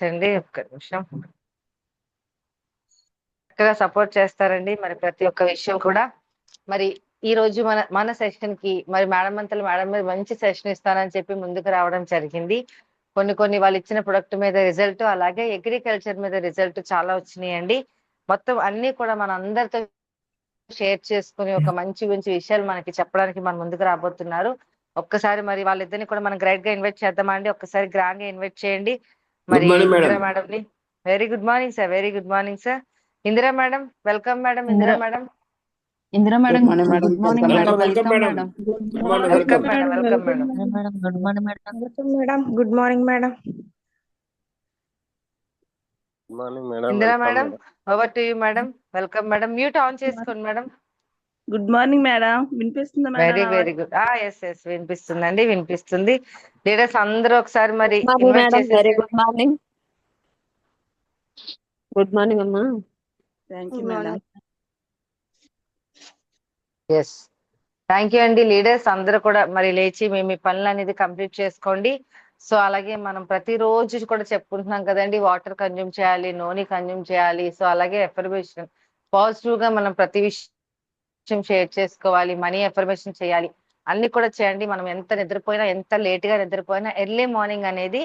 అండి. ఒక్క నిమిషం. చక్కగా సపోర్ట్ చేస్తారండి. మరి ప్రతి ఒక్క విషయం కూడా. మరి ఈ రోజు మన సెషన్ కి మరి మేడం మీద మంచి సెషన్ ఇస్తానని చెప్పి ముందుకు రావడం జరిగింది. కొన్ని వాళ్ళు ఇచ్చిన ప్రొడక్ట్ మీద రిజల్ట్, అలాగే అగ్రికల్చర్ మీద రిజల్ట్ చాలా వచ్చినాయండి. మొత్తం అన్ని కూడా మన అందరితో షేర్ చేసుకుని ఒక మంచి విషయాలు మనకి చెప్పడానికి మన ముందుకు రాబోతున్నారు. ఒక్కసారి మరి వాళ్ళిద్దరిని కూడా మనం గ్రైడ్ గా ఇన్వైట్ చేద్దామా అండి? ఒక్కసారి గ్రాండ్ గా ఇన్వైట్ చేయండి. మరి ఇందిరా మేడం ని. Very good morning sir. Very good morning sir. Indira madam, welcome madam. Indira madam. Indira madam, good morning madam. Welcome madam. Welcome madam. Welcome madam. Good morning madam. Welcome madam. Good morning madam. Indira madam, over to you madam. Welcome madam. Mute on చేసుకోండి madam. Good morning madam. వినిపిస్తుందా madam? Very good. Yes వినిపిస్తుందండి, వినిపిస్తుంది. Leaders అందరూ ఒకసారి మరి very good morning. Good morning అమ్మా. Thank you madam. Yes, thank you అండి. Leaders అందరూ కూడా మరి లేచి మీ పనులు అనేది కంప్లీట్ చేసుకోండి. సో అలాగే మనం ప్రతిరోజు కూడా చెప్పుకుంటున్నాం కదండి, వాటర్ కన్జ్యూమ్ చేయాలి, నూనె కన్జ్యూమ్ చేయాలి. సో అలాగే ఎఫర్మేషన్ పాజిటివ్ గా మనం ప్రతి విషయం షేర్ చేసుకోవాలి, మనీ ఎఫర్మేషన్ చేయాలి, అన్ని కూడా చేయండి. మనం ఎంత నిద్రపోయినా, ఎంత లేట్ గా నిద్రపోయినా, ఎర్లీ మార్నింగ్ అనేది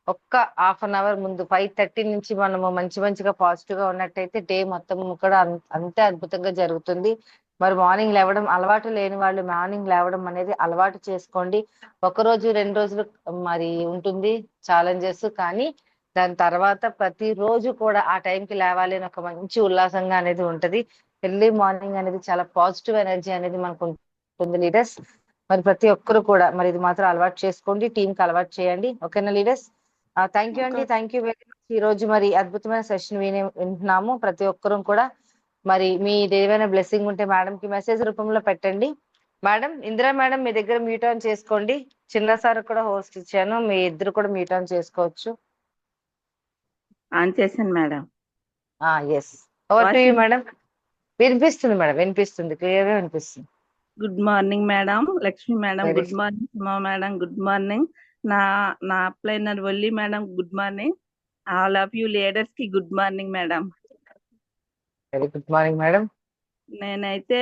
ఒక్క హాఫ్ అన్ అవర్ ముందు 5:30 నుంచి మనము మంచిగా పాజిటివ్ గా ఉన్నట్టయితే డే మొత్తం కూడా అంతే అద్భుతంగా జరుగుతుంది. మరి మార్నింగ్ లేవడం అలవాటు లేని వాళ్ళు మార్నింగ్ లేవడం అనేది అలవాటు చేసుకోండి. 1 రోజు 2 రోజులు మరి ఉంటుంది ఛాలెంజెస్, కానీ దాని తర్వాత ప్రతి రోజు కూడా ఆ టైంకి లేవాలి అని ఒక మంచి ఉల్లాసంగా అనేది ఉంటది. ఎర్లీ మార్నింగ్ అనేది చాలా పాజిటివ్ ఎనర్జీ అనేది మనకు ఉంటుంది లీడర్స్. మరి ప్రతి ఒక్కరు కూడా మరి ఇది మాత్రం అలవాటు చేసుకోండి, టీమ్ కి అలవాటు చేయండి. ఓకేనా లీడర్స్? థ్యాంక్ యూ అండి. Thank you very much. ఈ రోజు మరి అద్భుతమైన సెషన్ వింటున్నాము ప్రతి ఒక్కరూ కూడా. మరి మీ ఏదైనా బ్లెస్సింగ్ ఉంటే మేడం కి మెసేజ్ రూపంలో పెట్టండి. మేడం, ఇందిరా మేడం మీ దగ్గర మ్యూట్ ఆన్ చేసుకోండి. చిన్న సార్ కూడా హోస్ట్ ఇచ్చాను, మీ ఇద్దరు కూడా మ్యూట్ ఆన్ చేసుకోవచ్చు. ఆన్ చేశాను madam. Yes, over to you madam. వినిపిస్తుంది మేడం, వినిపిస్తుంది, క్లియర్ గా వినిపిస్తుంది. Good morning madam. Lakshmi madam good morning. Suma madam good morning. నా upliner Valli madam good morning. All of you leaders కి good morning madam. Very good morning madam. నేనైతే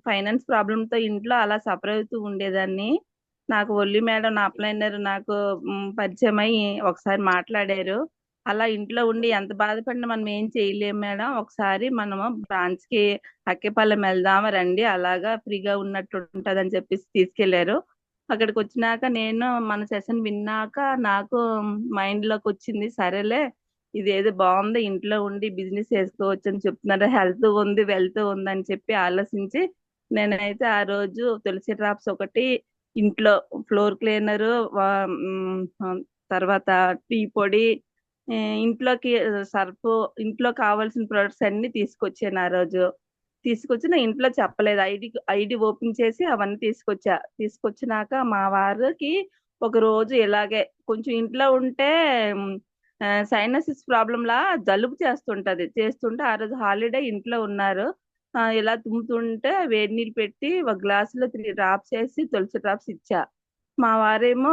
finance problem తో ఇంట్లో అలా సఫర్ అవుతూ ఉండేదాన్ని. నాకు వల్లి మేడం నా అప్లైనర్ నాకు పరిచయం అయ్యి ఒకసారి మాట్లాడారు. అలా ఇంట్లో ఉండి ఎంత బాధపడినా మనం ఏం చేయలేము మేడం, ఒకసారి మనము బ్రాంచ్ కి అక్కేపాలెం వెళ్దామా రండి, అలాగా ఫ్రీగా ఉన్నట్టు ఉంటదని చెప్పేసి తీసుకెళ్లారు. అక్కడికి వచ్చినాక నేను మన సెషన్ విన్నాక నాకు మైండ్ లోకి వచ్చింది, సరేలే ఇదేదో బాగుంది, ఇంట్లో ఉండి బిజినెస్ చేసుకోవచ్చు అని చెప్తున్నారు, హెల్త్ ఉంది వెల్త్ ఉంది అని చెప్పి ఆలోచించి నేనైతే ఆ రోజు తులసి డ్రాప్స్ ఒకటి, ఇంట్లో ఫ్లోర్ క్లీనర్, తర్వాత టీ పొడి, ఇంట్లోకి సర్ఫ్, ఇంట్లో కావాల్సిన ప్రొడక్ట్స్ అన్ని తీసుకొచ్చాను. ఆ రోజు తీసుకొచ్చి నా ఇంట్లో చెప్పలేదు, ఐడి ఓపెన్ చేసి అవన్నీ తీసుకొచ్చినాక మా వారికి ఒక రోజు ఇలాగే కొంచెం ఇంట్లో ఉంటే సైనసిస్ ప్రాబ్లం లా జలుబు చేస్తుంటే ఆ రోజు హాలిడే ఇంట్లో ఉన్నారు. ఇలా తుమ్ముతుంటే వేడి నీళ్ళు పెట్టి ఒక గ్లాసులో 3 డ్రాప్స్ వేసి తులసి డ్రాప్స్ ఇచ్చా. మా వారేమో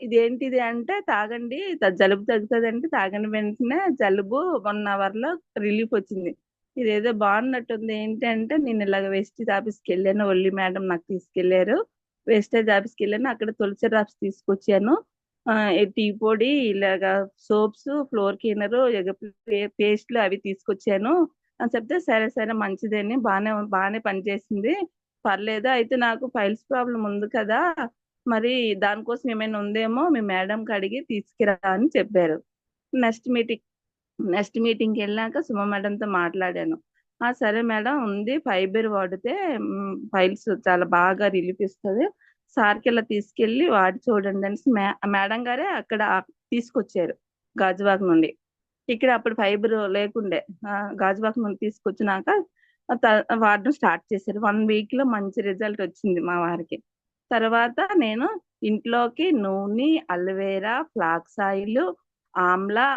ఇదేంటిది అంటే తాగండి జలుబు తగ్గుతుంది అంటే తాగని వెంటనే జలుబు 1 అవర్ లో రిలీఫ్ వచ్చింది. ఇదేదో బాగున్నట్టుంది. ఏంటంటే నేను ఇలాగ వేస్టేజ్ ఆఫీస్కి వెళ్ళాను, ఒల్లి మేడం నాకు తీసుకెళ్లారు. వేస్టేజ్ ఆఫీస్కి వెళ్ళాను, అక్కడ తులసి డ్రాప్స్ తీసుకొచ్చాను, టీ పొడి, ఇలాగా సోప్స్, ఫ్లోర్ క్లీనర్, పేస్ట్లు అవి తీసుకొచ్చాను అని చెప్తే సరే మంచిదని బాగానే పనిచేసింది, పర్లేదు, అయితే నాకు ఫైల్స్ ప్రాబ్లం ఉంది కదా, మరి దానికోసం ఏమైనా ఉందేమో మీ మేడంకి అడిగి తీసుకురా అని చెప్పారు. నెక్స్ట్ మీటింగ్కి వెళ్ళాక సుమ మేడంతో మాట్లాడాను. సరే మేడం ఉంది, ఫైబర్ వాడితే ఫైల్స్ చాలా బాగా రిలీఫ్ ఇస్తుంది, సార్కి ఇలా తీసుకెళ్ళి వాడి చూడండి అనేసి మేడం గారే అక్కడ తీసుకొచ్చారు గాజువాక నుండి. ఇక్కడ అప్పుడు ఫైబర్ లేకుండే, గాజువాక నుండి తీసుకొచ్చినాక వాడడం స్టార్ట్ చేశారు. 1 వీక్ లో మంచి రిజల్ట్ వచ్చింది మా వారికి. తర్వాత నేను ఇంట్లోకి నూనె, అలోవేరా, ఫ్లాక్స్ ఆయిల్, ఆమ్లా,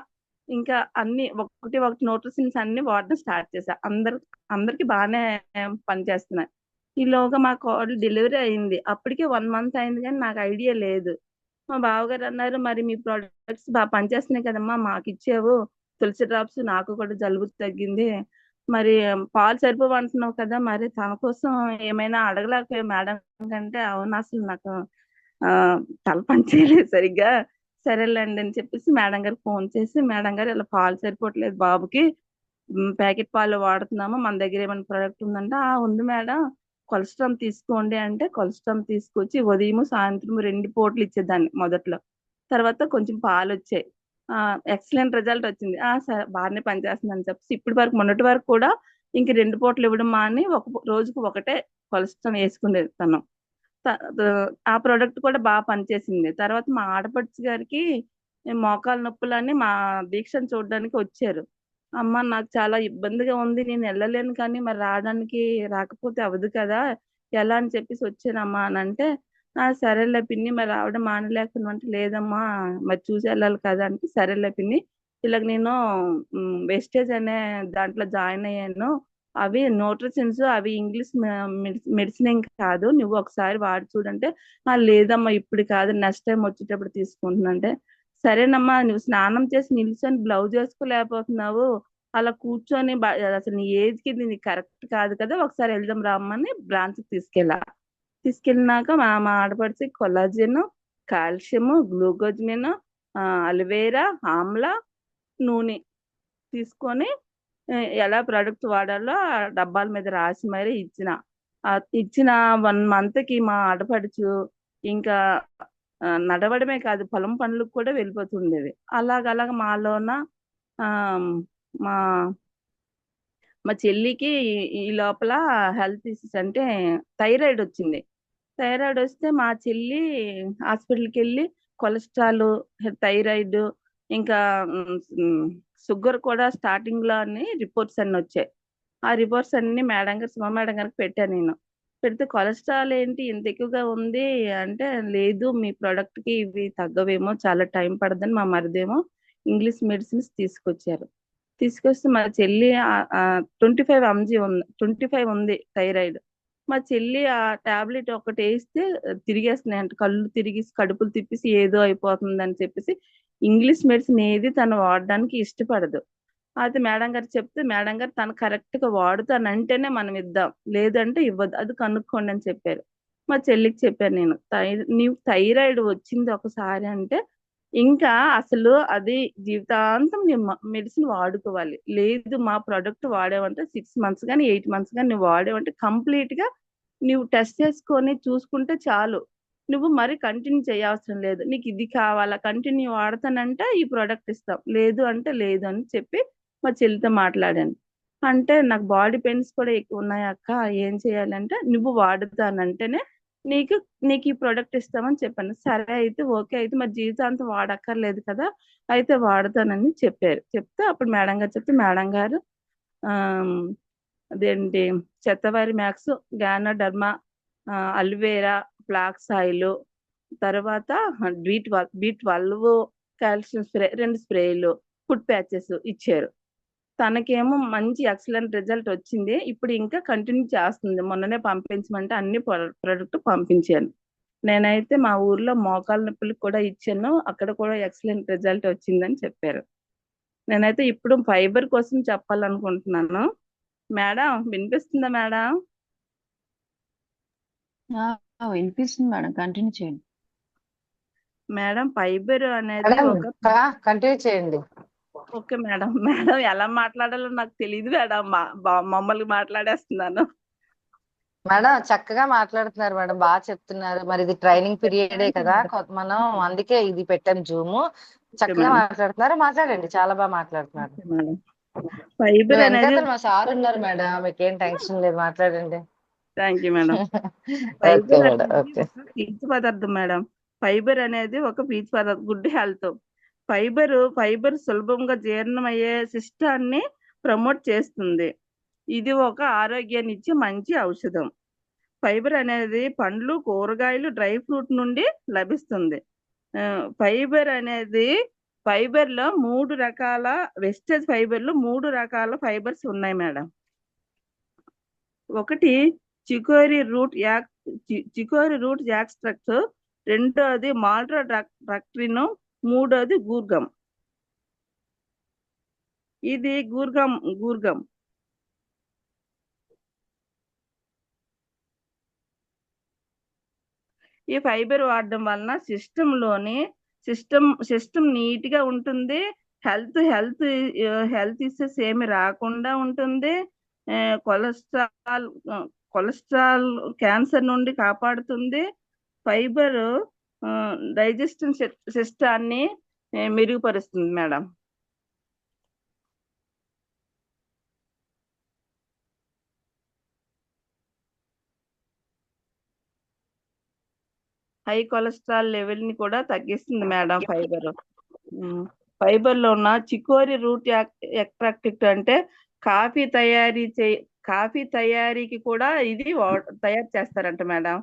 ఇంకా అన్ని ఒకటి న్యూట్రిషన్స్ అన్ని వాడడం స్టార్ట్ చేశా. అందరికి బాగానే పనిచేస్తున్నాయి. ఈలోగా మా కాల్ డెలివరీ అయింది. అప్పటికే 1 మంత్ అయింది కానీ నాకు ఐడియా లేదు. మా బావగారు అన్నారు, మరి మీ ప్రొడక్ట్స్ బాగా పనిచేస్తున్నాయి కదమ్మా, మాకు ఇచ్చావు తులసి డ్రాప్స్, నాకు కూడా జలుబు తగ్గింది, మరి పాలు సరిపోవంటున్నావు కదా, మరి తన కోసం ఏమైనా అడగలేకపోయా మేడం కంటే. అవును, అసలు నాకు ఆ తల పని చేయలేదు సరిగ్గా. సరేలేండి అని చెప్పేసి మేడం గారికి ఫోన్ చేసి, మేడం గారు ఇలా పాలు సరిపోవట్లేదు బాబుకి, ప్యాకెట్ పాలు వాడుతున్నాము, మన దగ్గర ఏమైనా ప్రోడక్ట్ ఉందంటే, ఉంది మేడం, కొలెస్ట్రాల్ తీసుకోండి అంటే కొలెస్ట్రాల్ తీసుకొచ్చి ఉదయం సాయంత్రం 2 పూటలు ఇచ్చేదాన్ని మొదట్లో. తర్వాత కొంచెం పాలు వచ్చాయి, ఎక్సలెంట్ రిజల్ట్ వచ్చింది. సరే బాగానే పనిచేస్తుంది అని చెప్పేసి ఇప్పటి వరకు, మొన్నటి వరకు కూడా ఇంక 2 పూటలు ఇవ్వడం మాని రోజుకు ఒకటే కొలెస్ట్రాల్ వేసుకునేది తను. ఆ ప్రోడక్ట్ కూడా బాగా పనిచేసింది. తర్వాత మా ఆడపడుచు గారికి మోకాలు నొప్పులని మా దీక్షను చూడడానికి వచ్చారు. అమ్మ నాకు చాలా ఇబ్బందిగా ఉంది, నేను వెళ్ళలేను, కానీ మరి రాకపోతే అవ్వదు కదా, ఎలా అని చెప్పేసి వచ్చానమ్మా అని అంటే, సరేలే పిన్ని, మరి రావడం మానలేకుండా అంటే, లేదమ్మా మరి చూసి వెళ్ళాలి కదా అంటే, సరేలే పిన్ని, ఇలాగ నేను వెస్టేజ్ అనే దాంట్లో జాయిన్ అయ్యాను, అవి న్యూట్రిషన్స్, అవి ఇంగ్లీష్ మెడిసిన్ ఏం కాదు, నువ్వు ఒకసారి వాడి చూడంటే, లేదమ్మా ఇప్పుడు కాదు, నెక్స్ట్ టైం వచ్చేటప్పుడు తీసుకుంటున్నంటే, సరేనమ్మా నువ్వు స్నానం చేసి నిల్చొని బ్లౌజ్ వేసుకోలేకపోతున్నావు, అలా కూర్చొని అసలు నీ ఏజ్ కి నీకు కరెక్ట్ కాదు కదా, ఒకసారి వెళ్దాం రామ్మని బ్రాంచ్ తీసుకెళ్ళినాక మా ఆడపడిచి కొల్లాజెన్, కాల్షియం, గ్లూకోజ్మిన్, అలోవేరా, ఆమ్లా నూనె తీసుకొని ఎలా ప్రొడక్ట్ వాడాలో ఆ డబ్బాల మీద రాసి మరీ ఇచ్చిన 1 month కి మా ఆడపడుచు ఇంకా నడవడమే కాదు, పొలం పనులకు కూడా వెళ్ళిపోతుండేది. అలాగ మాలోన ఆ మా మా చెల్లికి ఈ లోపల హెల్త్ ఇష్యూస్ అంటే థైరాయిడ్ వచ్చింది. థైరాయిడ్ వస్తే మా చెల్లి హాస్పిటల్కి వెళ్ళి కొలెస్ట్రాల్, థైరాయిడ్, ఇంకా షుగర్ కూడా స్టార్టింగ్ లో అన్ని రిపోర్ట్స్ అన్ని వచ్చాయి. ఆ రిపోర్ట్స్ అన్ని సుమ మేడం గారికి పెట్టాను నేను. పెడితే కొలెస్ట్రాల్ ఏంటి ఇంత ఎక్కువగా ఉంది అంటే, లేదు మీ ప్రోడక్ట్ కి ఇవి తగ్గవేమో, చాలా టైం పడదని మా మరిదేమో ఇంగ్లీష్ మెడిసిన్స్ తీసుకొస్తే మా చెల్లి 25 ఉంది థైరాయిడ్. మా చెల్లి ఆ టాబ్లెట్ ఒకటి వేస్తే తిరిగేస్తున్నాయి అంటే, కళ్ళు తిరిగి కడుపులు తిప్పేసి ఏదో అయిపోతుంది అని చెప్పేసి ఇంగ్లీష్ మెడిసిన్ ఏది తను వాడడానికి ఇష్టపడదు. అయితే మేడం గారు చెప్తే, మేడం గారు తను కరెక్ట్ గా వాడుతానంటేనే మనం ఇద్దాం, లేదంటే ఇవ్వద్దు, అది కనుక్కోండి అని చెప్పారు. మా చెల్లికి చెప్పాను నేను, నీకు థైరాయిడ్ వచ్చింది ఒకసారి అంటే ఇంకా అసలు అది జీవితాంతం మెడిసిన్ వాడుకోవాలి, లేదు మా ప్రోడక్ట్ వాడేవంటే 6 months కానీ 8 months కానీ నువ్వు వాడేవంటే కంప్లీట్ గా నువ్వు టెస్ట్ చేసుకొని చూసుకుంటే చాలు, నువ్వు మరి కంటిన్యూ చేయవసరం లేదు, నీకు ఇది కావాలా కంటిన్యూ వాడతానంటే ఈ ప్రోడక్ట్ ఇస్తాం, లేదు అంటే లేదు అని చెప్పి మా చెల్లితో మాట్లాడాను. అంటే నాకు బాడీ పెయిన్స్ కూడా ఎక్కువ ఉన్నాయి అక్క, ఏం చేయాలంటే నువ్వు వాడుతానంటేనే నీకు ఈ ప్రోడక్ట్ ఇస్తామని చెప్పాను. సరే అయితే ఓకే, అయితే మరి జీవితాంతం వాడక్కర్లేదు కదా, అయితే వాడతానని చెప్పారు. చెప్తే అప్పుడు మేడం గారు చెప్తే, మేడం గారు అదేంటి చెత్తవారి మ్యాక్స్, గానోడర్మా, అల్వేరా, ఫ్లాక్స్ ఆయిల్, తర్వాత B12 కాల్షియం స్ప్రే, 2 స్ప్రేలు, ఫుడ్ ప్యాచెస్ ఇచ్చారు. తనకేమో మంచి ఎక్సలెంట్ రిజల్ట్ వచ్చింది. ఇప్పుడు ఇంకా కంటిన్యూ చేస్తుంది. మొన్ననే పంపించమంటే అన్ని ప్రొడక్ట్ పంపించాను. నేనైతే మా ఊర్లో మోకాళ్ళ నొప్పులకు కూడా ఇచ్చాను, అక్కడ కూడా ఎక్సలెంట్ రిజల్ట్ వచ్చిందని చెప్పారు. నేనైతే ఇప్పుడు ఫైబర్ కోసం చెప్పాలనుకుంటున్నాను. మేడం వినిపిస్తుందా మేడం? వినిపిస్తుంది మేడం, కంటిన్యూ చేయండి మేడం ఫైబర్ అనేది ఒక కంటిన్యూ చేయండి. Okay madam. ఎలా మాట్లాడాలో నాకు తెలియదు మేడం, మమ్మల్ని మాట్లాడేస్తున్నాను. మేడం చక్కగా మాట్లాడుతున్నారు మేడం, బాగా చెప్తున్నారు. మరి ఇది ట్రైనింగ్ పీరియడే కదా, మనం అందుకే ఇది పెట్టాం జూమ్. చక్కగా మాట్లాడుతున్నారు, మాట్లాడండి, చాలా బాగా మాట్లాడుతున్నారు. ఫైబర్ అనేది మా సార్ ఉన్నారు మేడం, మీకేం టెన్షన్ లేదు, మాట్లాడండి. Thank you madam. ఫైబర్ అనేది ఒక పీచు పదార్థం మేడం. ఫైబర్ అనేది ఒక పీచు పదార్థం, గుడ్ హెల్త్. ఫైబర్ సులభంగా జీర్ణమయ్యే సిస్టాన్ని ప్రమోట్ చేస్తుంది. ఇది ఒక ఆరోగ్యాన్ని ఇచ్చే మంచి ఔషధం. ఫైబర్ అనేది పండ్లు, కూరగాయలు, డ్రై ఫ్రూట్ నుండి లభిస్తుంది. ఫైబర్ లో 3 రకాల వెస్టేజ్ ఫైబర్లు 3 రకాల ఫైబర్స్ ఉన్నాయి మేడం. ఒకటి చికోరీ రూట్ యాక్స్ట్రాక్ట్, రెండోది మాల్టోడాక్ట్రిన్, మూడోది గూర్గం. ఇది గూర్గం. ఈ ఫైబర్ వాడడం వలన సిస్టమ్ నీట్ గా ఉంటుంది. హెల్త్ ఇష్యూస్ ఏమి రాకుండా ఉంటుంది. కొలెస్ట్రాల్ క్యాన్సర్ నుండి కాపాడుతుంది. ఫైబర్ డైజెస్టివ్ సిస్టాన్ని మెరుగుపరుస్తుంది మేడం. హై కొలెస్ట్రాల్ లెవెల్ ని కూడా తగ్గిస్తుంది మేడం ఫైబర్ లో ఉన్న చికోరి రూట్ ఎక్స్ట్రాక్ట్ అంటే కాఫీ తయారీకి కూడా ఇది తయారు చేస్తారంట మేడం.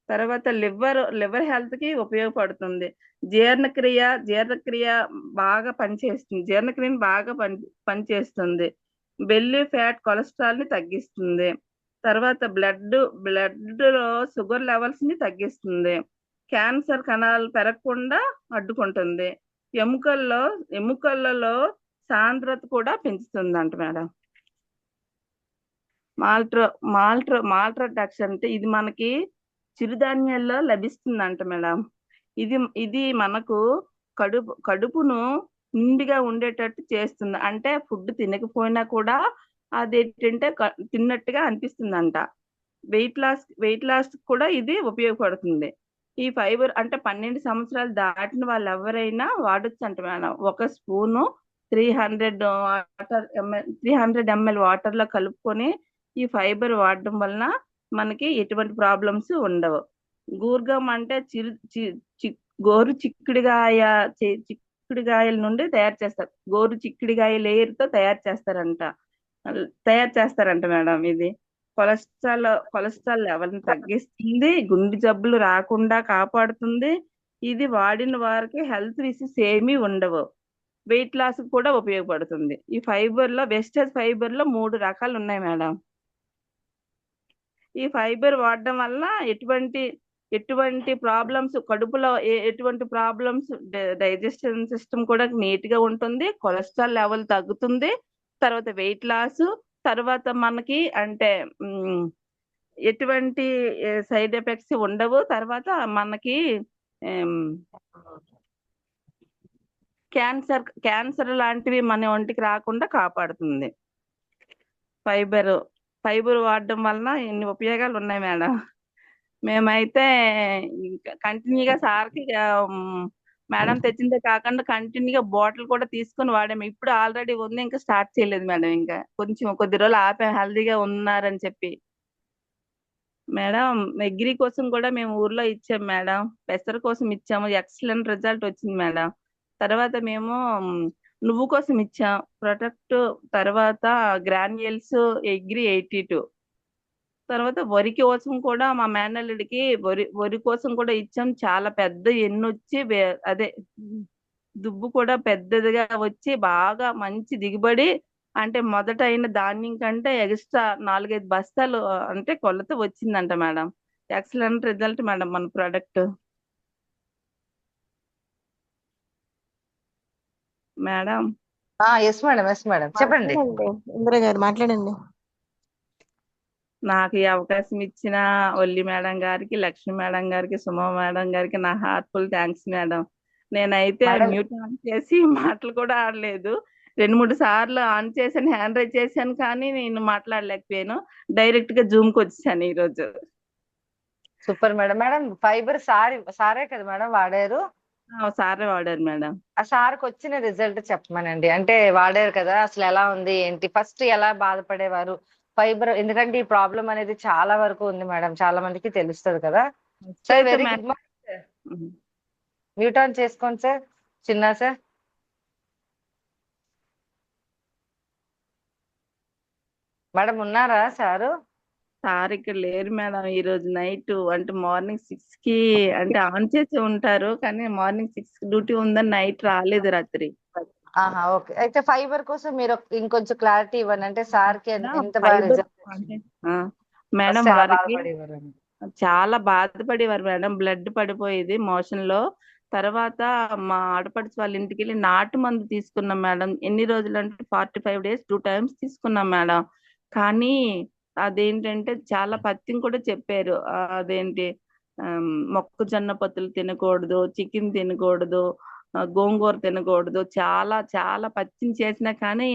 తర్వాత లివర్ హెల్త్ కి ఉపయోగపడుతుంది. జీర్ణక్రియ బాగా పనిచేస్తుంది. జీర్ణక్రియని బాగా పనిచేస్తుంది. బెల్లి ఫ్యాట్ కొలెస్ట్రాల్ ని తగ్గిస్తుంది. తర్వాత బ్లడ్ లో షుగర్ లెవెల్స్ ని తగ్గిస్తుంది. క్యాన్సర్ కణాలు పెరగకుండా అడ్డుకుంటుంది. ఎముకలలో సాంద్రత కూడా పెంచుతుందంట మేడం. మాల్టోడాక్ట్రిన్ అంటే ఇది మనకి చిరుధాన్యాల్లో లభిస్తుందంట మేడం. ఇది మనకు కడుపును నిండుగా ఉండేటట్టు చేస్తుంది. అంటే ఫుడ్ తినకపోయినా కూడా అదేంటంటే తిన్నట్టుగా అనిపిస్తుందంట. వెయిట్ లాస్ కూడా ఇది ఉపయోగపడుతుంది. ఈ ఫైబర్ అంటే 12 సంవత్సరాలు దాటిన వాళ్ళు ఎవరైనా వాడొచ్చు అంట మేడం. ఒక స్పూను 300 ml వాటర్ లో కలుపుకొని ఈ ఫైబర్ వాడడం వలన మనకి ఎటువంటి ప్రాబ్లమ్స్ ఉండవు. గూర్గం అంటే గోరు చిక్కుడుగాయల నుండి తయారు చేస్తారు. గోరు చిక్కుడుగాయ లేయర్ తో తయారు చేస్తారంట మేడం. ఇది కొలెస్ట్రాల్ లెవెల్ ని తగ్గిస్తుంది. గుండె జబ్బులు రాకుండా కాపాడుతుంది. ఇది వాడిన వారికి హెల్త్ ఇష్యూస్ ఏమీ ఉండవు. వెయిట్ లాస్ కూడా ఉపయోగపడుతుంది. ఈ ఫైబర్ లో వెస్టేజ్ ఫైబర్ లో 3 రకాలు ఉన్నాయి మేడం. ఈ ఫైబర్ వాడడం వల్ల ఎటువంటి ప్రాబ్లమ్స్ కడుపులో ఎటువంటి ప్రాబ్లమ్స్ డైజెషన్ సిస్టమ్ కూడా నీట్ గా ఉంటుంది. కొలెస్ట్రాల్ లెవెల్ తగ్గుతుంది. తర్వాత వెయిట్ లాస్, తర్వాత మనకి అంటే ఎటువంటి సైడ్ ఎఫెక్ట్స్ ఉండవు. తర్వాత మనకి క్యాన్సర్ లాంటివి మన ఒంటికి రాకుండా కాపాడుతుంది. ఫైబర్ వాడడం వలన ఎన్ని ఉపయోగాలు ఉన్నాయి మేడం. మేమైతే కంటిన్యూగా సార్కి మేడం తెచ్చిందే కాకుండా కంటిన్యూగా బాటిల్ కూడా తీసుకొని వాడాము. ఇప్పుడు ఆల్రెడీ ఉంది, ఇంకా స్టార్ట్ చేయలేదు మేడం. ఇంకా కొద్ది రోజులు ఆపాము హెల్దీగా ఉన్నారని చెప్పి. మేడం అగ్రి కోసం కూడా మేము ఊర్లో ఇచ్చాము మేడం. పెసర కోసం ఇచ్చాము. ఎక్సలెంట్ రిజల్ట్ వచ్చింది మేడం. తర్వాత మేము నువ్వు కోసం ఇచ్చాం ప్రొటెక్ట్. తర్వాత గ్రాన్యుల్స్ అగ్రి 82. తర్వాత వరి కోసం కూడా మా మేనల్లుడికి వరి కోసం కూడా ఇచ్చాం. చాలా పెద్ద ఎన్నొచ్చి అదే దుబ్బు కూడా పెద్దదిగా వచ్చి బాగా మంచి దిగుబడి. అంటే మొదట అయిన ధాన్యం కంటే ఎక్స్ట్రా 4-5 బస్తాలు అంటే కొలత వచ్చిందంట మేడం. ఎక్సలెంట్ రిజల్ట్ మేడం మన ప్రోడక్ట్. మేడం ఎస్ మేడం చెప్పండి. ఇందిరా గారు మాట్లాడండి. నాకు ఈ అవకాశం ఇచ్చిన ఒల్లి మేడం గారికి, లక్ష్మి మేడం గారికి, సుమ మేడం గారికి నా హార్ట్ఫుల్ థ్యాంక్స్ మేడం. నేనైతే మ్యూట్ ఆన్ చేసి మాటలు కూడా ఆడలేదు. 2-3 సార్లు ఆన్ చేశాను, హ్యాండ్ రైజ్ చేశాను, కానీ నేను మాట్లాడలేకపోయాను. డైరెక్ట్ గా జూమ్ కి వచ్చాను ఈ రోజు. Super madam. ఫైబర్ సారే కదా మేడం వాడారు? సారే వాడారు మేడం. ఆ సార్కి వచ్చిన రిజల్ట్ చెప్పమనండి. అంటే వాడారు కదా, అసలు ఎలా ఉంది ఏంటి, ఫస్ట్ ఎలా బాధపడేవారు ఫైబర్? ఎందుకంటే ఈ ప్రాబ్లం అనేది చాలా వరకు ఉంది మేడం, చాలా మందికి తెలుస్తుంది కదా. Sir very good morning sir. Mute on చేసుకోండి సార్. చిన్న సార్ మేడం ఉన్నారా సారు? సార్ ఇక్కడ లేరు మేడం. ఈ రోజు నైట్ అంటే మార్నింగ్ 6 కి అంటే ఆన్ చేసి ఉంటారు, కానీ మార్నింగ్ 6 కి డ్యూటీ ఉందని నైట్ రాలేదు రాత్రి. ఓకే. అయితే ఫైబర్ కోసం మీరు ఇంకొంచెం క్లారిటీ ఇవ్వండి. అంటే సార్ కి ఎంత బాగా రిజల్ట్ మేడం చాలా బాధపడేవారు మేడం. బ్లడ్ పడిపోయేది మోషన్ లో. తర్వాత మా ఆడపడుచు వాళ్ళ ఇంటికి వెళ్ళి నాటు మందు తీసుకున్నాం మేడం. ఎన్ని రోజులు అంటే 45 days 2 times తీసుకున్నాం మేడం. కానీ అదేంటంటే చాలా పత్యం కూడా చెప్పారు. అదేంటి మొక్కజొన్న పొత్తులు తినకూడదు, చికెన్ తినకూడదు, గోంగూర తినకూడదు, చాలా చాలా పత్యం చేసినా కానీ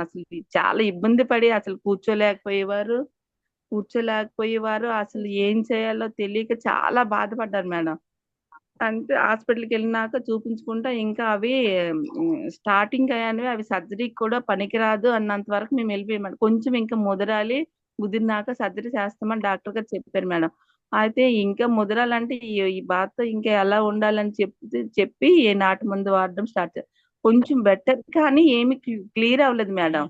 అసలు చాలా ఇబ్బంది పడి అసలు కూర్చోలేకపోయేవారు. అసలు ఏం చేయాలో తెలియక చాలా బాధపడ్డారు మేడం. అంటే హాస్పిటల్కి వెళ్ళినాక చూపించుకుంటా ఇంకా అవి స్టార్టింగ్ అయ్యానివి, అవి సర్జరీకి కూడా పనికిరాదు అన్నంత వరకు మేము వెళ్ళిపోయాం మేడం. కొంచెం ఇంకా ముదిరినాక సర్జరీ చేస్తామని డాక్టర్ గారు చెప్పారు మేడం. అయితే ఇంకా ముదరాలంటే ఈ బాధతో ఇంకా ఎలా ఉండాలని చెప్పి ఈ నాటు మందు వాడడం స్టార్ట్ చేశారు. కొంచెం బెటర్, కానీ ఏమి క్లియర్ అవ్వలేదు మేడం.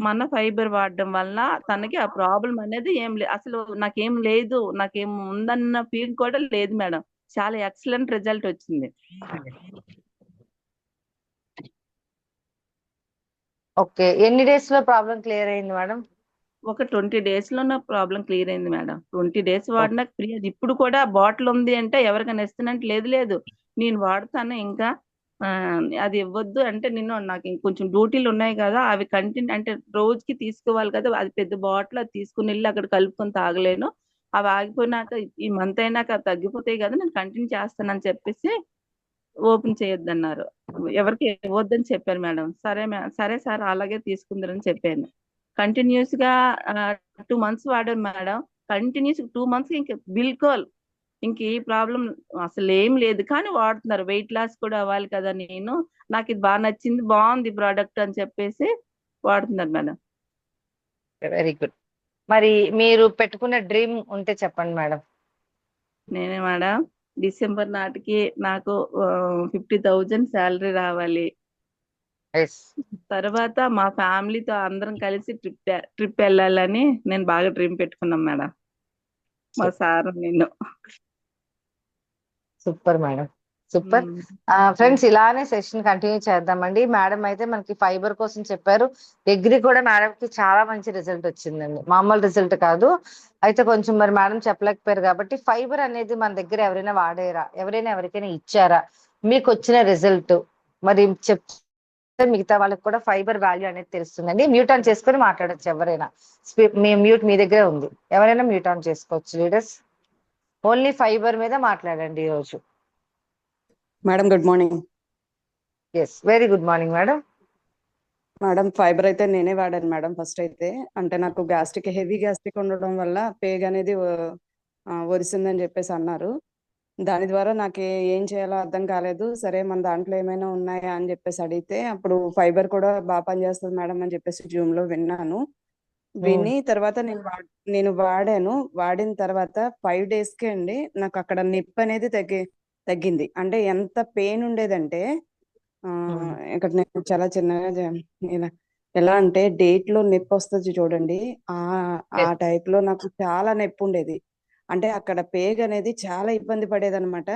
మన ఫైబర్ వాడడం వల్ల తనకి ఆ ప్రాబ్లం అనేది ఏం లేదు. అసలు నాకేం లేదు, నాకేం ఉందన్న ఫీల్ కూడా లేదు మేడం. చాలా ఎక్సలెంట్ రిజల్ట్ వచ్చింది. ఓకే, ఎన్ని డేస్ లో ప్రాబ్లం క్లియర్ అయింది మేడం? ఒక 20 days లో నా ప్రాబ్లం క్లియర్ అయింది మేడం. 20 days వాడినా క్లియర్. ఇప్పుడు కూడా బాటిల్ ఉంది అంటే ఎవరికైనా ఇస్తున్నట్టు లేదు, నేను వాడతాను. ఇంకా అది ఇవ్వద్దు అంటే నాకు ఇంకొంచెం డ్యూటీలు ఉన్నాయి కదా, అవి కంటిన్యూ అంటే రోజుకి తీసుకోవాలి కదా, అది పెద్ద బాటిల్, అది తీసుకుని వెళ్ళి అక్కడ కలుపుకొని తాగలేను. అవి ఆగిపోయినాక ఈ మంత్ అయినాక తగ్గిపోతాయి కదా, నేను కంటిన్యూ చేస్తానని చెప్పేసి ఓపెన్ చేయొద్దన్నారు. ఎవరికి ఇవ్వద్దని చెప్పారు మేడం. సరే సార్ అలాగే తీసుకుందరని చెప్పాను. కంటిన్యూస్ గా 2 months వాడాను మేడం. కంటిన్యూస్ 2 months ఇంకా బిల్కుల్ ఇంక ఏ ప్రాబ్లం అసలు ఏం లేదు. కానీ వాడుతున్నారు, వెయిట్ లాస్ కూడా అవ్వాలి కదా, నాకు ఇది బాగా నచ్చింది, బాగుంది ప్రోడక్ట్ అని చెప్పేసి వాడుతున్నారు మేడం. Very good. మరి మీరు పెట్టుకున్న డ్రీమ్ ఉంటే చెప్పండి మేడం. నేనే మేడం, డిసెంబర్ నాటికి నాకు 50,000 శాలరీ రావాలి. తర్వాత మా ఫ్యామిలీతో అందరం కలిసి ట్రిప్ వెళ్ళాలని నేను బాగా డ్రీమ్ పెట్టుకున్నాం మేడం. మా సార్ నేను. Super madam, super. ఫ్రెండ్స్, ఇలానే సెషన్ కంటిన్యూ చేద్దామండి. మేడం అయితే మనకి ఫైబర్ కోసం చెప్పారు. డిగ్రీ కూడా మేడం కి చాలా మంచి రిజల్ట్ వచ్చిందండి, మామూలు రిజల్ట్ కాదు. అయితే కొంచెం మరి మేడం చెప్పలేకపోయారు కాబట్టి, ఫైబర్ అనేది మన దగ్గర ఎవరైనా వాడారా, ఎవరికైనా ఇచ్చారా, మీకు వచ్చిన రిజల్ట్ మరి చెప్తే మిగతా వాళ్ళకి కూడా ఫైబర్ వాల్యూ అనేది తెలుస్తుందండి. మ్యూట్ ఆన్ చేసుకొని మాట్లాడచ్చు ఎవరైనా. మ్యూట్ మీ దగ్గరే ఉంది, ఎవరైనా మ్యూట్ ఆన్ చేసుకోవచ్చు. లీడర్స్ ఓన్లీ ఫైబర్ మీద మాట్లాడండి ఈరోజు. Madam good morning. Yes, very good morning madam. Madam fibre అయితే నేనే వాడాను మేడం. ఫస్ట్ అయితే అంటే నాకు హెవీ గ్యాస్ట్రిక్ ఉండడం వల్ల పేగ్ అనేది ఒరిసిందని చెప్పేసి అన్నారు. దాని ద్వారా నాకు ఏం చేయాలో అర్థం కాలేదు. సరే మన దాంట్లో ఏమైనా ఉన్నాయా అని చెప్పేసి అడిగితే అప్పుడు ఫైబర్ కూడా బాగా పనిచేస్తుంది మేడం అని చెప్పేసి జూమ్ లో విన్నాను. విని తర్వాత నేను వాడాను. వాడిన తర్వాత 5 days కే అండి నాకు అక్కడ నొప్పి అనేది తగ్గింది. అంటే ఎంత పెయిన్ ఉండేదంటే ఇక్కడ నేను చాలా చిన్నగా ఎలా అంటే డేట్ లో నొప్పి వస్తుంది చూడండి, ఆ టైప్ లో నాకు చాలా నొప్పి ఉండేది. అంటే అక్కడ పేగ్ అనేది చాలా ఇబ్బంది పడేదన్నమాట.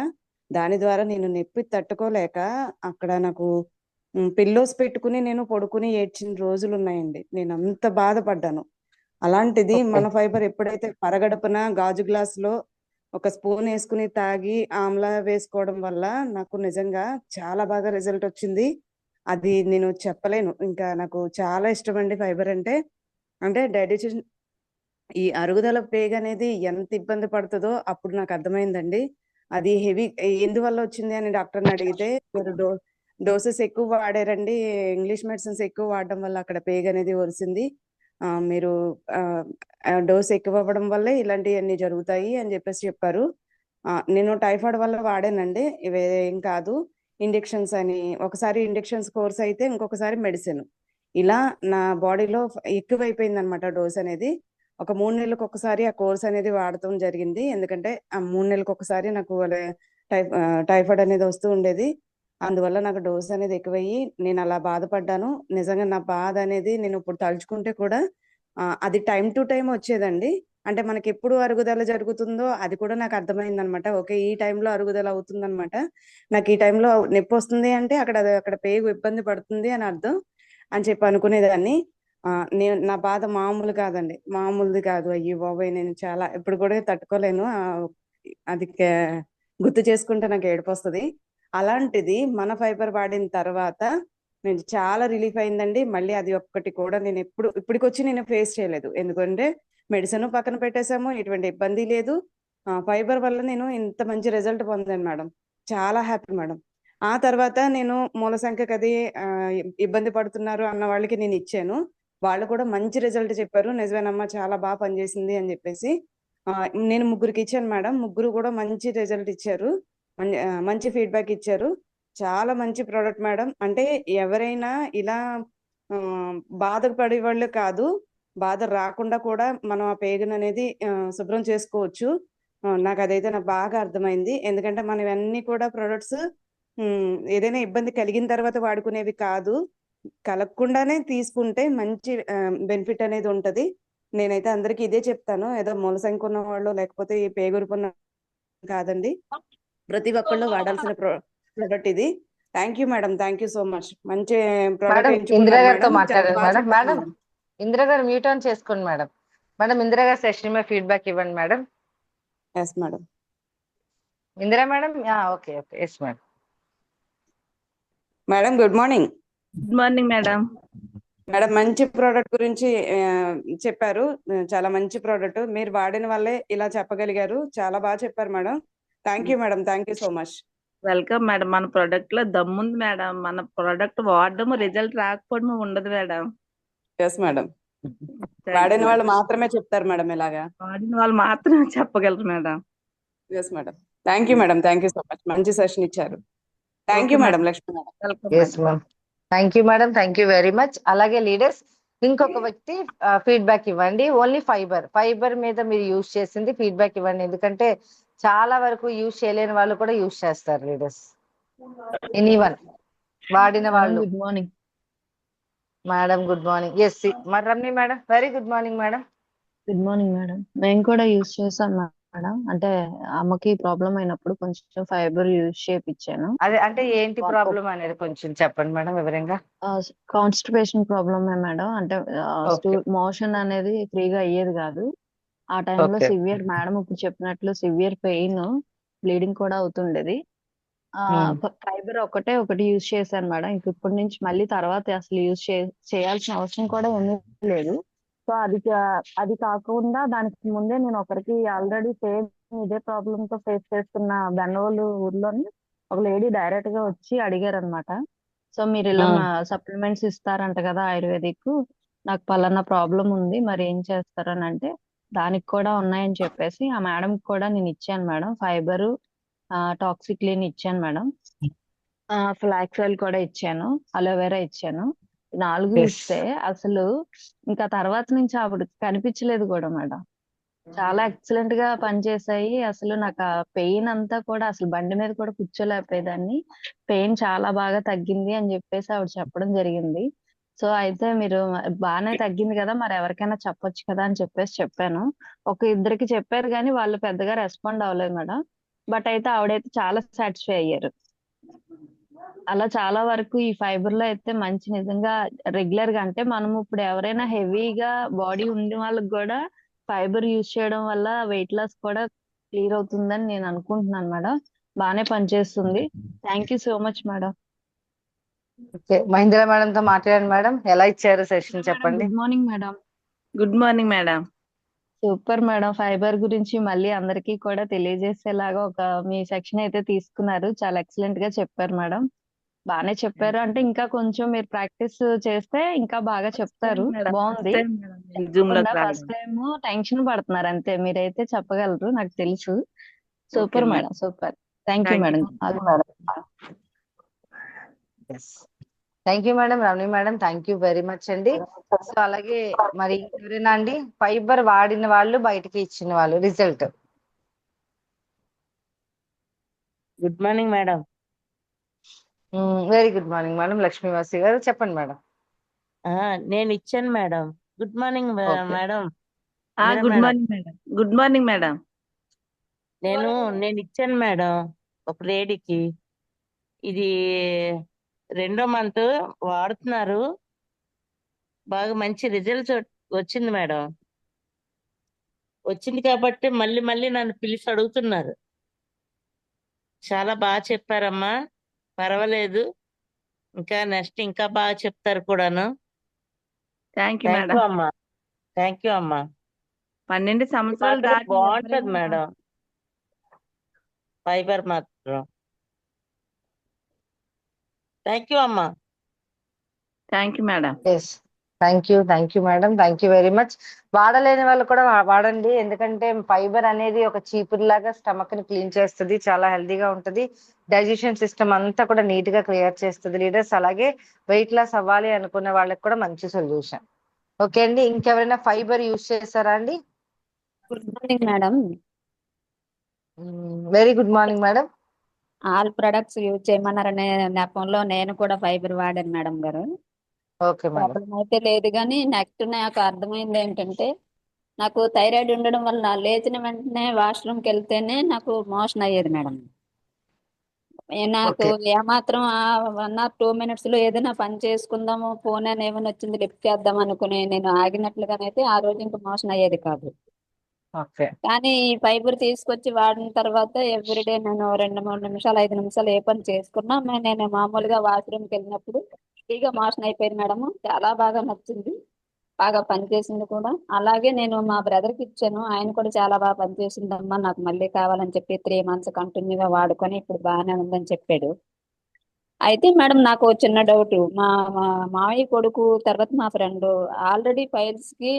దాని ద్వారా నేను నొప్పి తట్టుకోలేక అక్కడ నాకు పిల్లోస్ పెట్టుకుని నేను పడుకుని ఏడ్చిన రోజులు ఉన్నాయండి. నేను అంత బాధపడ్డాను. అలాంటిది మన ఫైబర్ ఎప్పుడైతే పరగడపున గాజు గ్లాస్ లో ఒక స్పూన్ వేసుకుని తాగి ఆమ్లా వేసుకోవడం వల్ల నాకు నిజంగా చాలా బాగా రిజల్ట్ వచ్చింది. అది నేను చెప్పలేను. ఇంకా నాకు చాలా ఇష్టం అండి ఫైబర్ అంటే. అంటే డైజెషన్, ఈ అరుగుదల పేగ్ అనేది ఎంత ఇబ్బంది పడుతుందో అప్పుడు నాకు అర్థమైందండి. అది హెవీ ఎందువల్ల వచ్చింది అని డాక్టర్ని అడిగితే, మీరు డోసెస్ ఎక్కువ వాడారండి, ఇంగ్లీష్ మెడిసిన్స్ ఎక్కువ వాడడం వల్ల అక్కడ పేగ్ అనేది ఒరిసింది. మీరు డోస్ ఎక్కువ అవ్వడం వల్లే ఇలాంటివన్నీ జరుగుతాయి అని చెప్పేసి చెప్పారు. నేను టైఫాయిడ్ వల్ల వాడానండి, ఇవి ఏం కాదు. ఇంజెక్షన్స్ అని ఒకసారి ఇంజెక్షన్స్ కోర్స్ అయితే ఇంకొకసారి మెడిసిన్, ఇలా నా బాడీలో ఎక్కువైపోయింది అనమాట డోస్ అనేది. ఒక 3 నెలలకు ఒకసారి ఆ కోర్స్ అనేది వాడటం జరిగింది. ఎందుకంటే ఆ 3 నెలలకు ఒకసారి నాకు టైఫాయిడ్ అనేది వస్తూ ఉండేది. అందువల్ల నాకు డోస్ అనేది ఎక్కువయ్యి నేను అలా బాధపడ్డాను. నిజంగా నా బాధ అనేది నేను ఇప్పుడు తలుచుకుంటే కూడా అది టైం టు టైం వచ్చేదండి. అంటే మనకి ఎప్పుడు అరుగుదల జరుగుతుందో అది కూడా నాకు అర్థమైంది అనమాట. ఓకే, ఈ టైంలో అరుగుదల అవుతుందన్నమాట. నాకు ఈ టైంలో నొప్పి వస్తుంది అంటే అక్కడ పేగు ఇబ్బంది పడుతుంది అని అర్థం అని చెప్పి అనుకునేదాన్ని. నేను నా బాధ మామూలు కాదండి, మామూలుది కాదు. అయ్యో బాబోయ్, నేను చాలా ఇప్పుడు కూడా తట్టుకోలేను. అది గుర్తు చేసుకుంటే నాకు ఏడుపు వస్తుంది. అలాంటిది మన ఫైబర్ వాడిన తర్వాత నేను చాలా రిలీఫ్ అయిందండి. మళ్ళీ అది ఒక్కటి కూడా నేను ఇప్పటికొచ్చి నేను ఫేస్ చేయలేదు. ఎందుకంటే మెడిసిన్ పక్కన పెట్టేశాము, ఎటువంటి ఇబ్బంది లేదు. ఫైబర్ వల్ల నేను ఇంత మంచి రిజల్ట్ పొందాను మేడం. చాలా హ్యాపీ మేడం. ఆ తర్వాత నేను మూల సంఖ్యకు అది ఇబ్బంది పడుతున్నారు అన్న వాళ్ళకి నేను ఇచ్చాను. వాళ్ళు కూడా మంచి రిజల్ట్ చెప్పారు. నిజమేనమ్మా, చాలా బాగా పనిచేసింది అని చెప్పేసి. నేను ముగ్గురికి ఇచ్చాను మేడం. ముగ్గురు కూడా మంచి రిజల్ట్ ఇచ్చారు. మంచి ఫీడ్బ్యాక్ ఇచ్చారు. చాలా మంచి ప్రోడక్ట్ మేడం. అంటే ఎవరైనా ఇలా ఆ, బాధపడే వాళ్ళు కాదు, బాధ రాకుండా కూడా మనం ఆ పేగును అనేది శుభ్రం చేసుకోవచ్చు. నాకు బాగా అర్థమైంది. ఎందుకంటే మనం ఇవన్నీ కూడా ప్రొడక్ట్స్ ఏదైనా ఇబ్బంది కలిగిన తర్వాత వాడుకునేవి కాదు, కలగకుండానే తీసుకుంటే మంచి బెనిఫిట్ అనేది ఉంటది. నేనైతే అందరికి ఇదే చెప్తాను. ఏదో మూల సంఖ్య ఉన్న వాళ్ళు లేకపోతే ఈ పేగురుకున్న కాదండి, ప్రతి ఒక్కళ్ళు వాడాల్సిన ప్రోడక్ట్ ఇది. Thank you madam, thank you so much. మంచి ప్రోడక్ట్ మేడం ఇందిరా ఎంచుకున్నారు గారితో మేడం. చాలా మాట్లాడారు బాగా మేడం. చెప్పారు మేడం మేడం. ఇందిరా గారు మ్యూట్ ఆన్ చేసుకోండి మేడం. మేడం ఇందిరా గారు సెషన్ మీద ఫీడ్బ్యాక్ ఇవ్వండి madam. Yes madam. Indira madam, okay okay, yes madam. Madam good morning. Good morning madam. Madam మంచి ప్రోడక్ట్ గురించి చెప్పారు. చాలా మంచి ప్రోడక్ట్, మీరు వాడిన వల్లే ఇలా చెప్పగలిగారు. చాలా బాగా చెప్పారు madam. Thank you madam, thank you so much. Welcome madam. మన ప్రొడక్ట్ లో దమ్ముంది మేడం. మన ప్రొడక్ట్ వాడడం రిజల్ట్ రాకపోవడం ఉండదు మేడం. Yes madam. Thank వాడిన you. వాళ్ళు మాత్రమే చెప్తారు మేడం ఇలాగా. వాడిన వాళ్ళు మాత్రమే చెప్పగలరు madam. Yes madam. Thank you madam, thank you so much. మంచి సెషన్ ఇచ్చారు. Thank you Okay, madam. madam. Lakshmi madam. Welcome yes ma'am. Thank you madam, thank you very much. అలాగే లీడర్స్, ఇంకొక వ్యక్తి ఫీడ్బ్యాక్ ఇవ్వండి. ఓన్లీ ఫైబర్ మీద మీరు use చేసింది feedback ఇవ్వండి. ఎందుకంటే చాలా వరకు యూజ్ చేయలేని వాళ్ళు కూడా యూజ్ చేస్తారు లీడర్స్. ఎనీవన్ వాడిన వాళ్ళు. Good morning. Madam good morning. Yes మరి Ramya madam, very good morning madam. Good morning madam. నేను కూడా యూజ్ చేశాను మేడం. అంటే అమ్మకి ప్రాబ్లం అయినప్పుడు కొంచెం ఫైబర్ యూజ్ చేయించాను. అదే అంటే ఏంటి ప్రాబ్లం అనేది కొంచెం చెప్పండి మేడం వివరంగా. కాన్స్టిపేషన్ ప్రాబ్లమే మేడం. అంటే Okay. మోషన్ అనేది ఫ్రీగా అయ్యేది కాదు. ఆ టైంలో Okay. సివియర్, మేడం ఇప్పుడు చెప్పినట్లు సివియర్ పెయిన్, బ్లీడింగ్ కూడా అవుతుండేది. ఫైబర్ ఒకటి యూజ్ చేశాను మేడం. ఇంక ఇప్పటి నుంచి మళ్ళీ తర్వాత అసలు యూజ్ చేయాల్సిన అవసరం కూడా ఏమీ లేదు. సో అది కాకుండా దానికి ముందే నేను ఒకరికి ఆల్రెడీ సేమ్ ఇదే ప్రాబ్లమ్ తో ఫేస్ చేస్తున్న బెన్నోలు ఊర్లోని ఒక లేడీ డైరెక్ట్ గా వచ్చి అడిగారు అనమాట. సో మీరు ఇలా సప్లిమెంట్స్ ఇస్తారంట కదా ఆయుర్వేదిక్, నాకు పలానా ప్రాబ్లం ఉంది, మరి ఏం చేస్తారని అంటే దానికి కూడా ఉన్నాయని చెప్పేసి ఆ మేడం కూడా నేను ఇచ్చాను మేడం. ఫైబరు, టాక్సిక్లిన్ ఇచ్చాను మేడం. ఫ్లాక్స్ ఆయిల్ కూడా ఇచ్చాను, అలోవెరా ఇచ్చాను. 4 Yes. ఇస్తే అసలు ఇంకా తర్వాత నుంచి ఆవిడ కనిపించలేదు కూడా మేడం. చాలా ఎక్సలెంట్ గా పనిచేసాయి. అసలు నాకు ఆ పెయిన్ అంతా కూడా అసలు బండి మీద కూడా కూర్చోలేకపోయేదాన్ని. పెయిన్ చాలా బాగా తగ్గింది అని చెప్పేసి ఆవిడ చెప్పడం జరిగింది. సో అయితే మీరు బాగానే తగ్గింది కదా, మరి ఎవరికైనా చెప్పొచ్చు కదా అని చెప్పేసి చెప్పాను. ఒక ఇద్దరికి చెప్పారు కానీ వాళ్ళు పెద్దగా రెస్పాండ్ అవ్వలేదు మేడం. బట్ అయితే ఆవిడైతే చాలా సాటిస్ఫై అయ్యారు. అలా చాలా వరకు ఈ ఫైబర్ లో అయితే మంచి, నిజంగా రెగ్యులర్ గా అంటే మనము ఇప్పుడు ఎవరైనా హెవీగా బాడీ ఉండే వాళ్ళకి కూడా ఫైబర్ యూజ్ చేయడం వల్ల వెయిట్ లాస్ కూడా క్లియర్ అవుతుందని నేను అనుకుంటున్నాను మేడం. బాగానే పనిచేస్తుంది. Thank you so much madam. Okay, Mahendra madam తో మాట్లాడండి మేడం. ఎలా ఇచ్చారు సెషన్ చెప్పండి. Good morning madam. Good morning madam. Super madam. Fibre గురించి మళ్ళీ అందరికీ కూడా తెలియజేసేలాగా ఒక మీ సెక్షన్ అయితే తీసుకున్నారు. చాలా ఎక్సలెంట్ గా చెప్పారు మేడం. బాగానే చెప్పారు. అంటే ఇంకా కొంచెం మీరు ప్రాక్టీస్ చేస్తే ఇంకా బాగా చెప్తారు. బాగుంది. జూమ్ లో ఫస్ట్ టైం టెన్షన్ పడుతున్నారు అంతే, మీరైతే చెప్పగలరు నాకు తెలుసు. Super madam, super. Thank you madam. Thank you madam. Ramani madam, thank you very much అండి. సో అలాగే మరి ఎవరైనా అండి ఫైబర్ వాడిన వాళ్ళు, బయటకి ఇచ్చిన వాళ్ళు result. Good morning madam. Very good morning madam. Lakshmivasi గారు చెప్పండి మేడం. నేను ఇచ్చాను madam. Good morning Okay. Madam. Good morning madam. Good morning madam. నేను ఇచ్చాను మేడం ఒక లేడీకి. ఇది 2వ మంత్ వాడుతున్నారు. బాగా మంచి రిజల్ట్స్ వచ్చింది మేడం. వచ్చింది కాబట్టి మళ్ళీ మళ్ళీ నన్ను పిలిచి అడుగుతున్నారు. చాలా బాగా చెప్పారమ్మా, పర్వాలేదు, ఇంకా నెక్స్ట్ ఇంకా బాగా చెప్తారు కూడాను. Thank you thank madam. You అమ్మా, థ్యాంక్ యూ అమ్మా. 12 సంవత్సరాలు మాత్రం దాటి బాగుంటది ఎవరైనా మేడం, ఫైబర్ మాత్రం. థ్యాంక్ యూ అమ్మా. Thank you madam. Yes, thank you madam, thank you very much. వాడలేని వాళ్ళు కూడా వాడండి, ఎందుకంటే ఫైబర్ అనేది ఒక చీపురు లాగా స్టమక్ ని క్లీన్ చేస్తుంది, చాలా హెల్దీగా ఉంటుంది, డైజెషన్ సిస్టమ్ అంతా కూడా నీట్ గా క్లియర్ చేస్తుంది లీడర్స్. అలాగే వెయిట్ లాస్ అవ్వాలి అనుకునే వాళ్ళకి కూడా మంచి సొల్యూషన్. ఓకే అండి, ఇంకెవరైనా ఫైబర్ యూజ్ చేస్తారా అండి? Good morning madam. Very good morning madam. All products use చేయమన్నారనే నెపంలో నేను కూడా ఫైబర్ వాడాను మేడం గారు. Okay madam. ప్రాబ్లం అయితే లేదు, కానీ నెక్స్ట్ నాకు అర్థమైంది ఏంటంటే, నాకు థైరాయిడ్ ఉండడం వల్ల లేచిన వెంటనే వాష్రూమ్కి వెళ్తేనే నాకు మోషన్ అయ్యేది మేడం. నాకు ఓకే. ఏమాత్రం 1 or 2 minutes లో ఏదైనా పని చేసుకుందాము, ఫోన్ అని ఏమైనా వచ్చింది లిఫ్ట్ చేద్దాం అనుకుని నేను ఆగినట్లుగానైతే ఆ రోజు ఇంకా మోషన్ అయ్యేది కాదు. ఓకే. కానీ ఈ ఫైబర్ తీసుకొచ్చి వాడిన తర్వాత ఎవ్రీడే నేను 2-3 నిమిషాలు 5 నిమిషాలు ఏ పని చేసుకున్నా నేను మామూలుగా వాష్రూమ్కి వెళ్ళినప్పుడు ఫ్రీగా మోషన్ అయిపోయింది మేడం. చాలా బాగా నచ్చింది, బాగా పనిచేసింది కూడా. అలాగే నేను మా బ్రదర్కి ఇచ్చాను, ఆయన కూడా చాలా బాగా పనిచేసిందమ్మా, నాకు మళ్ళీ కావాలని చెప్పి 3 months కంటిన్యూగా వాడుకొని ఇప్పుడు బాగానే ఉందని చెప్పాడు. అయితే మేడం నాకు చిన్న డౌట్, మా మా మామయ్య కొడుకు తర్వాత మా ఫ్రెండ్ ఆల్రెడీ ఫైల్స్ కి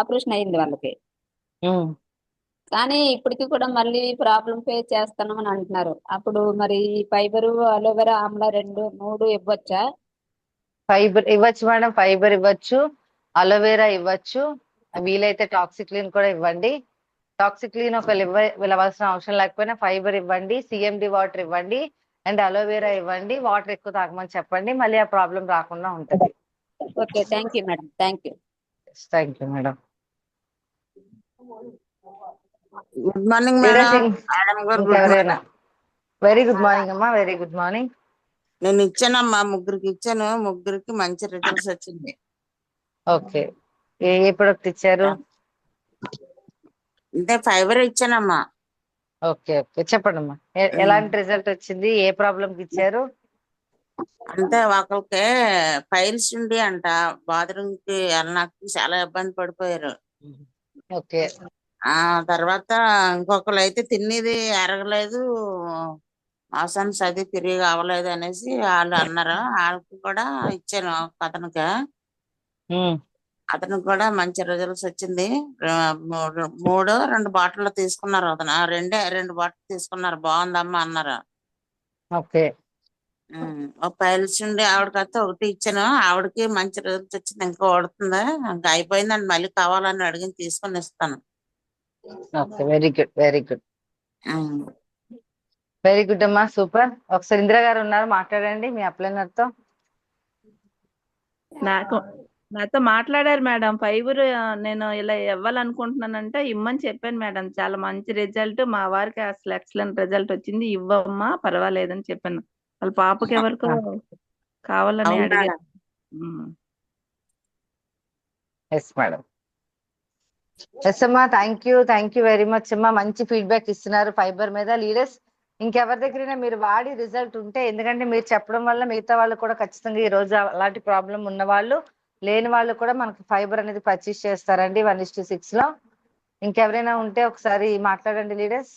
ఆపరేషన్ అయింది వాళ్ళకి, కానీ ఇప్పటికి కూడా మళ్ళీ ప్రాబ్లం ఫేస్ చేస్తున్నాం అని అంటున్నారు. అప్పుడు మరి ఫైబరు, అలోవెరా, ఆమ్లా 2-3 ఇవ్వచ్చా? ఫైబర్ ఇవ్వచ్చు మేడం, ఫైబర్ ఇవ్వచ్చు, అలోవెరా ఇవ్వచ్చు, వీలైతే టాక్సిక్లిన్ కూడా ఇవ్వండి. టాక్సిక్లిన్ ఒకవేళ ఇవ్వాల్సిన అవసరం లేకపోయినా ఫైబర్ ఇవ్వండి, సిఎండి వాటర్ ఇవ్వండి, అండ్ అలోవెరా ఇవ్వండి. వాటర్ ఎక్కువ తాగమని చెప్పండి, మళ్ళీ ఆ ప్రాబ్లం రాకుండా ఉంటుంది. Okay, thank you madam, thank you. Thank you madam. Good morning madam. Madam గారు గుడ్ ఇంకెవరైనా? మార్నింగ్. వెరీ గుడ్ మార్నింగ్ అమ్మా, వెరీ గుడ్ మార్నింగ్. నేను ఇచ్చానమ్మా, ముగ్గురికి ఇచ్చాను, ముగ్గురికి మంచి రిజల్ట్స్ వచ్చింది. ఓకే, ఏ ప్రొడక్ట్ ఇచ్చారు? అంటే ఫైబర్ ఇచ్చానమ్మా. ఓకే ఓకే, చెప్పండి అమ్మా, ఎలాంటి రిజల్ట్ వచ్చింది, ఏ ప్రాబ్లం కి ఇచ్చారు? అంటే ఒకరికి ఫైల్స్ ఉండి అంట, బాత్రూమ్ కి వెళ్ళడానికి చాలా ఇబ్బంది పడిపోయారు. ఓకే. ఆ తర్వాత ఇంకొకరు అయితే తినేది అరగలేదు, మోషన్స్ అది తిరిగి అవ్వలేదు అనేసి వాళ్ళు అన్నారు. వాళ్ళకి కూడా ఇచ్చాను అతనికి. అతనికి కూడా మంచి రిజల్ట్స్ వచ్చింది. 2 బాటిల్ తీసుకున్నారు అతను, 2 బాటిల్ తీసుకున్నారు, బాగుందమ్మా అన్నారు. ఓకే. ఒక ఫైల్స్ ఉండి ఆవిడకైతే ఒకటి ఇచ్చాను, ఆవిడకి మంచి రిజల్ట్ వచ్చింది. ఇంకా వాడుతుందా, ఇంకా అయిపోయిందండి, మళ్ళీ కావాలని అడిగి తీసుకొని ఇస్తాను. Okay, very good, very good, very good అమ్మా, సూపర్. ఒకసారి ఇందిరా గారు ఉన్నారు, మాట్లాడండి మీ అప్లైనర్ తో. నాతో మాట్లాడారు మేడం. ఫైబర్ నేను ఇలా ఇవ్వాలనుకుంటున్నానంటే ఇమ్మని చెప్పాను మేడం. చాలా మంచి రిజల్ట్, మా వారికి అసలు ఎక్సలెంట్ రిజల్ట్ వచ్చింది, ఇవ్వమ్మా పర్వాలేదని చెప్పాను. వాళ్ళ పాపకి ఎవరికో కావాలని అడిగారు. ఎస్ మేడం, ఎస్ అమ్మా, థ్యాంక్ యూ వెరీ మచ్ అమ్మా. మంచి ఫీడ్బ్యాక్ ఇస్తున్నారు ఫైబర్ మీద లీడర్స్. ఇంకెవరి దగ్గరైనా మీరు వాడి రిజల్ట్ ఉంటే, ఎందుకంటే మీరు చెప్పడం వల్ల మిగతా వాళ్ళు కూడా ఖచ్చితంగా ఈ రోజు అలాంటి ప్రాబ్లం ఉన్న వాళ్ళు, లేని వాళ్ళు కూడా మనకి ఫైబర్ అనేది పర్చేస్ చేస్తారండి 1:6 లో. ఇంకెవరైనా ఉంటే ఒకసారి మాట్లాడండి లీడర్స్.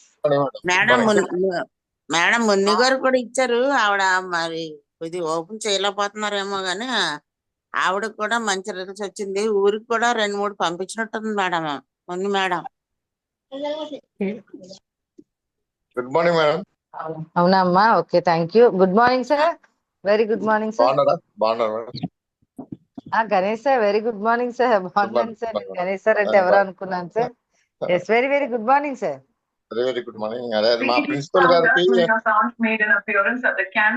మేడం మున్ని గారు కూడా ఇచ్చారు, ఆవిడ మరి ఇది ఓపెన్ చేయలేకపోతున్నారేమో గానీ ఆవిడకి కూడా మంచి రిజల్ట్స్ వచ్చింది. ఊరికి కూడా 2-3 పంపించినట్టుంది madam, Munni madam. Good morning madam. అవునా అమ్మా, okay, thank you. Good morning sir, very good morning sir. బాగున్నారా madam? Ganesh sir, very good morning sir. బాగున్నాను సార్. నేను గణేష్ సార్ అంటే ఎవరో అనుకున్నాను sir. Yes, very very good morning sir. Very good morning. అదే మా ప్రిన్సిపల్ గారికి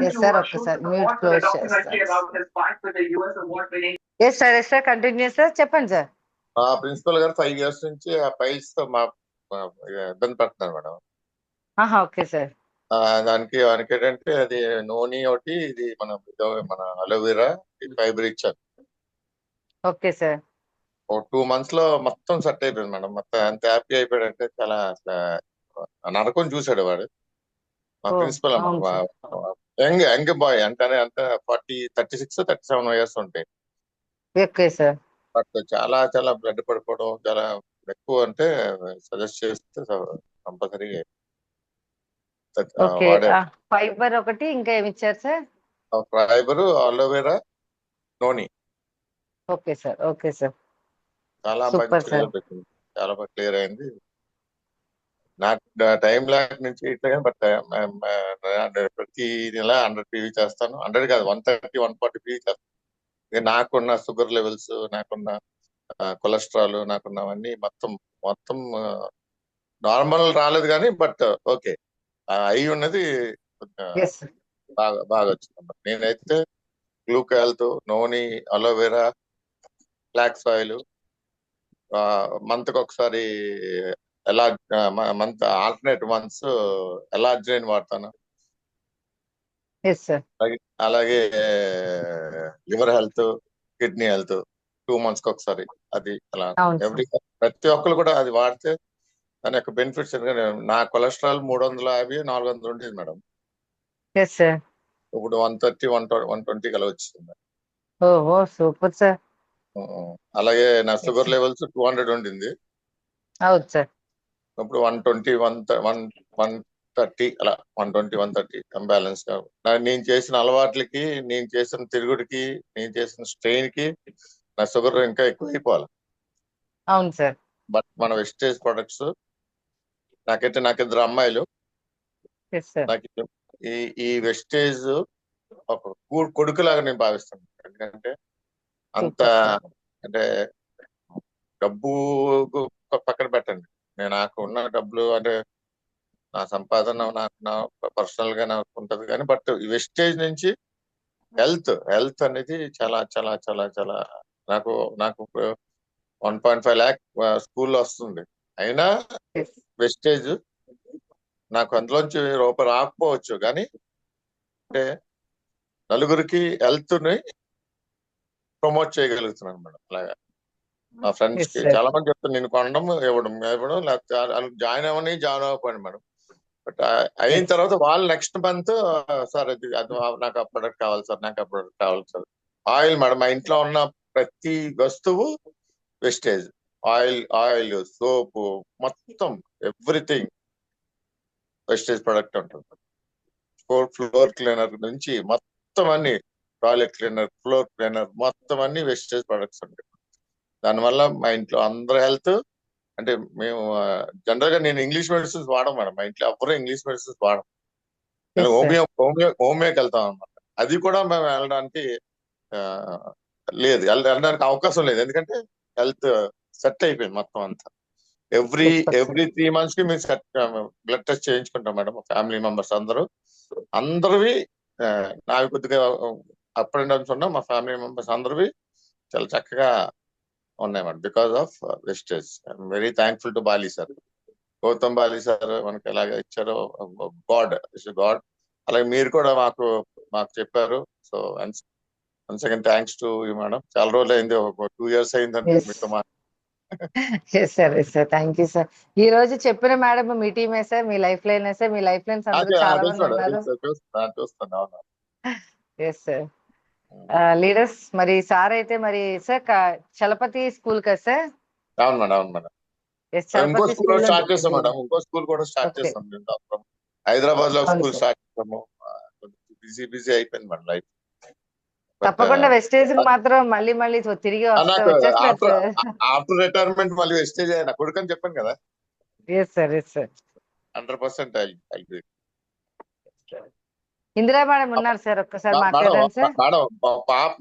ఎస్ సార్, ఒక్కసారి మ్యూట్ క్లోజ్ చేస్తాను. Yes sir, yes sir, continue sir, చెప్పండి సార్. మా ప్రిన్సిపల్ గారు 5 years నుంచి ఆ ఫైల్స్ తో మా ఇబ్బంది పడుతున్నారు మేడం. Okay sir. దానికి ఏంటంటే అది నూనె ఒకటి, ఇది మన అలోవెరా, ఫైబర్ ఇచ్చారు. Okay sir. ఓ 2 months లో మొత్తం సెట్ అయిపోయింది మేడం. మొత్తం ఎంత హ్యాపీ అయిపోయాడంటే చాలా నరకం చూసాడు వాడు. మా ఓ ప్రిన్సిపల్ అవును సార్. యంగ్ బాయ్ అంటే 36 37 years ఉంటాయి. Okay sir. బట్ చాలా చాలా బ్లడ్ పడిపోవడం చాలా ఎక్కువ అంటే సజెస్ట్ చేస్తే కంపల్సరీ ఓకే. వాడే ఫైబర్ ఒకటి ఇంకా ఏమి ఇచ్చారు sir? Fibre, aloe vera, noni okay sir. Okay sir. చాలా సూపర్ మంచి సార్. రిజల్ట్ వచ్చింది. చాలా బాగా క్లియర్ అయింది. నాకు టైం ల్యాక్ నుంచి ఇట్లా బట్ ప్రతి నెల 100 PV చేస్తాను. 100 కాదు 130 140 PV చేస్తాను. ఇక నాకున్న షుగర్ లెవెల్స్, నాకున్న కొలెస్ట్రాల్, నాకున్నవన్నీ మొత్తం మొత్తం నార్మల్ రాలేదు కానీ బట్ ఓకే అయి ఉన్నది ఎస్ సార్. బాగా బాగా వచ్చింది. నేనైతే గ్లూకాల్తో, noni, aloe vera, flax oil month కి ఒకసారి ఎలా మంత్ ఆల్టర్నేట్ మంత్స్ ఎలార్జైన్ వాడతాను. Yes sir. అలాగే liver health, kidney health 2 months కి ఒకసారి అది అలా అవును ఎవ్రీ సార్. ప్రతి ఒక్కరు కూడా అది వాడితే దాని యొక్క బెనిఫిట్స్. నా కొలెస్ట్రాల్ 350 400 ఉండేది మేడం. Yes sir. ఇప్పుడు 130 120 కల వచ్చింది. ఓహో సూపర్ సార్. అలాగే నా ఎస్ షుగర్ సార్. లెవెల్స్ 200 ఉండింది. అవును సార్. ఇప్పుడు 120 130 అలా 120 130 బ్యాలెన్స్. నేను చేసిన అలవాట్లకి, నేను చేసిన తిరుగుడికి, నేను చేసిన స్ట్రెయిన్ కి నా షుగర్ ఇంకా ఎక్కువ అయిపోవాలి. అవును సార్. బట్ మన వెస్టేజ్ ప్రొడక్ట్స్ నాకు 2 అమ్మాయిలు. Yes sir. నాకు ఈ వెస్టేజ్ ఒక కొడుకులాగా నేను భావిస్తాను. ఎందుకంటే అంత సూపర్ సార్. అంటే డబ్బు పక్కన పెట్టండి. నాకు ఉన్న డబ్బులు అంటే నా సంపాదన నాకు నా పర్సనల్ గా నాకు ఉంటది కానీ బట్ ఈ వెస్టేజ్ నుంచి హెల్త్ అనేది చాలా చాలా చాలా చాలా నాకు నాకు 1.5 lakh స్కూల్లో వస్తుంది. అయినా ఎస్. వెస్టేజ్ నాకు అందులోంచి రూపాయి రాకపోవచ్చు కానీ అంటే నలుగురికి హెల్త్ ని ప్రమోట్ చేయగలుగుతున్నాను మేడం. అలాగా మా ఫ్రెండ్స్ ఎస్ కి సార్. చాలా మంది చెప్తాను, నేను కొనడం ఇవ్వడం లేకపోతే వాళ్ళకి జాయిన్ అవ్వకపోయింది మేడం. బట్ అయిన ఎస్. తర్వాత వాళ్ళు నెక్స్ట్ మంత్ సార్ అది నాకు ఆ ప్రొడక్ట్ కావాలి సార్, నాకు ఆ ప్రొడక్ట్ కావాలి సార్. ఆయిల్ మేడం, మా ఇంట్లో ఉన్న ప్రతి వస్తువు వెస్టేజ్. ఆయిల్ సోపు మొత్తం ఎవ్రీథింగ్ వెస్టేజ్ ప్రొడక్ట్ ఉంటుంది. ఫ్లోర్ క్లీనర్ నుంచి మొత్తం అన్ని, టాయిలెట్ క్లీనర్, ఫ్లోర్ క్లీనర్ మొత్తం అన్ని వెస్టేజ్ ప్రొడక్ట్స్ ఉంటాయి. దానివల్ల మా ఇంట్లో అందరి హెల్త్ అంటే మేము జనరల్ గా నేను ఇంగ్లీష్ మెడిసిన్స్ వాడడం మేడం. మా ఇంట్లో ఎవరు ఇంగ్లీష్ మెడిసిన్స్ వాడడం. నేను ఎస్ సార్. హోమియోకి వెళ్తాం అనమాట. అది కూడా మేము వెళ్ళడానికి లేదు, వెళ్ళడానికి అవకాశం లేదు. ఎందుకంటే హెల్త్ సెట్ అయిపోయింది మొత్తం అంతా. Every super sir. 3 months కి మేము బ్లడ్ టెస్ట్ చేయించుకుంటాం మేడం. ఫ్యామిలీ మెంబర్స్ అందరివి నావి కొద్దిగా అప్ అండ్ డౌన్స్ ఉన్నా మా ఫ్యామిలీ మెంబర్స్ అందరివి చాలా చక్కగా ఉన్నాయి madam. Because of Vestige. I'm very thankful to Bali sir. Gautam Bali sir మనకి ఎలాగ ఇచ్చారో గాడ్. అలాగే మీరు కూడా మాకు చెప్పారు. So once again thanks to you madam. చాలా రోజులు అయింది, ఒక 2 years అయిందంటే ఎస్. మీతో yes sir. Yes sir. Thank you sir. ఈ రోజు చెప్పిన మేడం మీ టీమే సార్, మీ లైఫ్ లైన్ సార్. మీ లైఫ్ లైన్స్ అందరూ చాలా మంది ఉన్నారు. చూస్తాను. Yes sir. లీడర్స్ మరి సార్ అయితే మరి సార్ చలపతి స్కూల్ కదా సార్? అవును మేడం. ఎస్ ఇంకో చలపతి స్కూల్ స్కూల్ స్టార్ట్ చేస్తాం మేడం. ఇంకో స్కూల్ కూడా స్టార్ట్ ఓకే. చేస్తాం. హైదరాబాద్ లో అవును స్కూల్ సార్. స్టార్ట్ చేస్తాము. బిజీ అయిపోయింది మేడం లైఫ్. తప్పకుండా వెస్టేజ్ మాత్రం మళ్ళీ తిరిగి నాకు వచ్చేస్తారు సార్. ఆఫ్టర్ రిటైర్మెంట్ మళ్ళీ వెస్టేజ్ నా కొడుకని చెప్పాను కదా. Yes sir. Yes sir. 100% Indira madam ఉన్నారు సార్, ఒక్కసారి మేడం మాట్లాడండి సార్.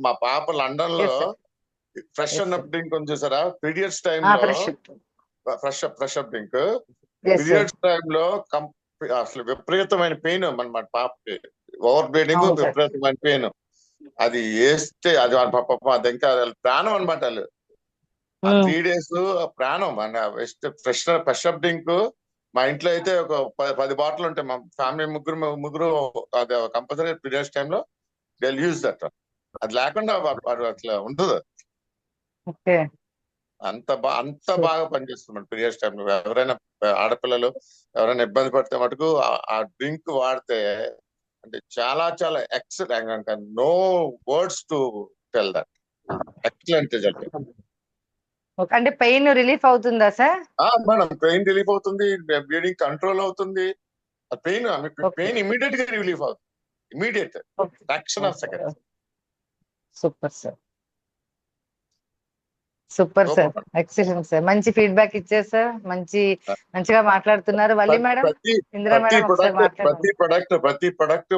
మా పాప లండన్ లో yes sir. Fresh Yes, up sir. Drink ఉంది చూసారా, పీరియడ్స్ టైమ్ లో fresh up drink. Yes sir. Periods time లో అసలు విపరీతమైన పెయిన్ మన పాపకి. ఓవర్ బ్లీడింగ్, అవును సార్. విపరీతమైన పెయిన్. అది వేస్తే అది అది ఇంకా ప్రాణం అనమాట. వాళ్ళు ఆ 3 days ప్రాణం. మన ఫ్రెష్ అప్ డ్రింక్ మా ఇంట్లో అయితే ఒక 10 బాటిల్ ఉంటాయి. మా ఫ్యామిలీ ముగ్గురు అది కంపల్సరీ పీరియడ్స్ టైమ్ లో దే యూజ్ దట్. అది లేకుండా అట్లా ఉండదు. ఓకే. అంత బాగా పనిచేస్తుంది పీరియడ్స్ టైంలో. ఎవరైనా ఆడపిల్లలు ఎవరైనా ఇబ్బంది పడితే మటుకు ఆ డ్రింక్ వాడితే అంటే చాలా చాలా excellent, no words to tell that. Excellent result. Okay. అంటే పెయిన్ రిలీఫ్ అవుతుందా సార్? మేడం పెయిన్ రిలీఫ్ అవుతుంది, బ్లీడింగ్ కంట్రోల్ అవుతుంది. Pain okay. పెయిన్ ఇమీడియట్ గా రిలీఫ్ అవుతుంది. Immediate okay. Fraction of okay. Seconds. Super sir. Super sir. Super. Excellent sir. మంచి feedback ఇచ్చారు sir. మంచిగా మాట్లాడుతున్నారు. వల్లి మేడం, ప్రతి ఇందిరా ప్రతి మేడం ఒకసారి ప్రొడక్ట్ మాట్లాడండి. ప్రతి ప్రొడక్ట్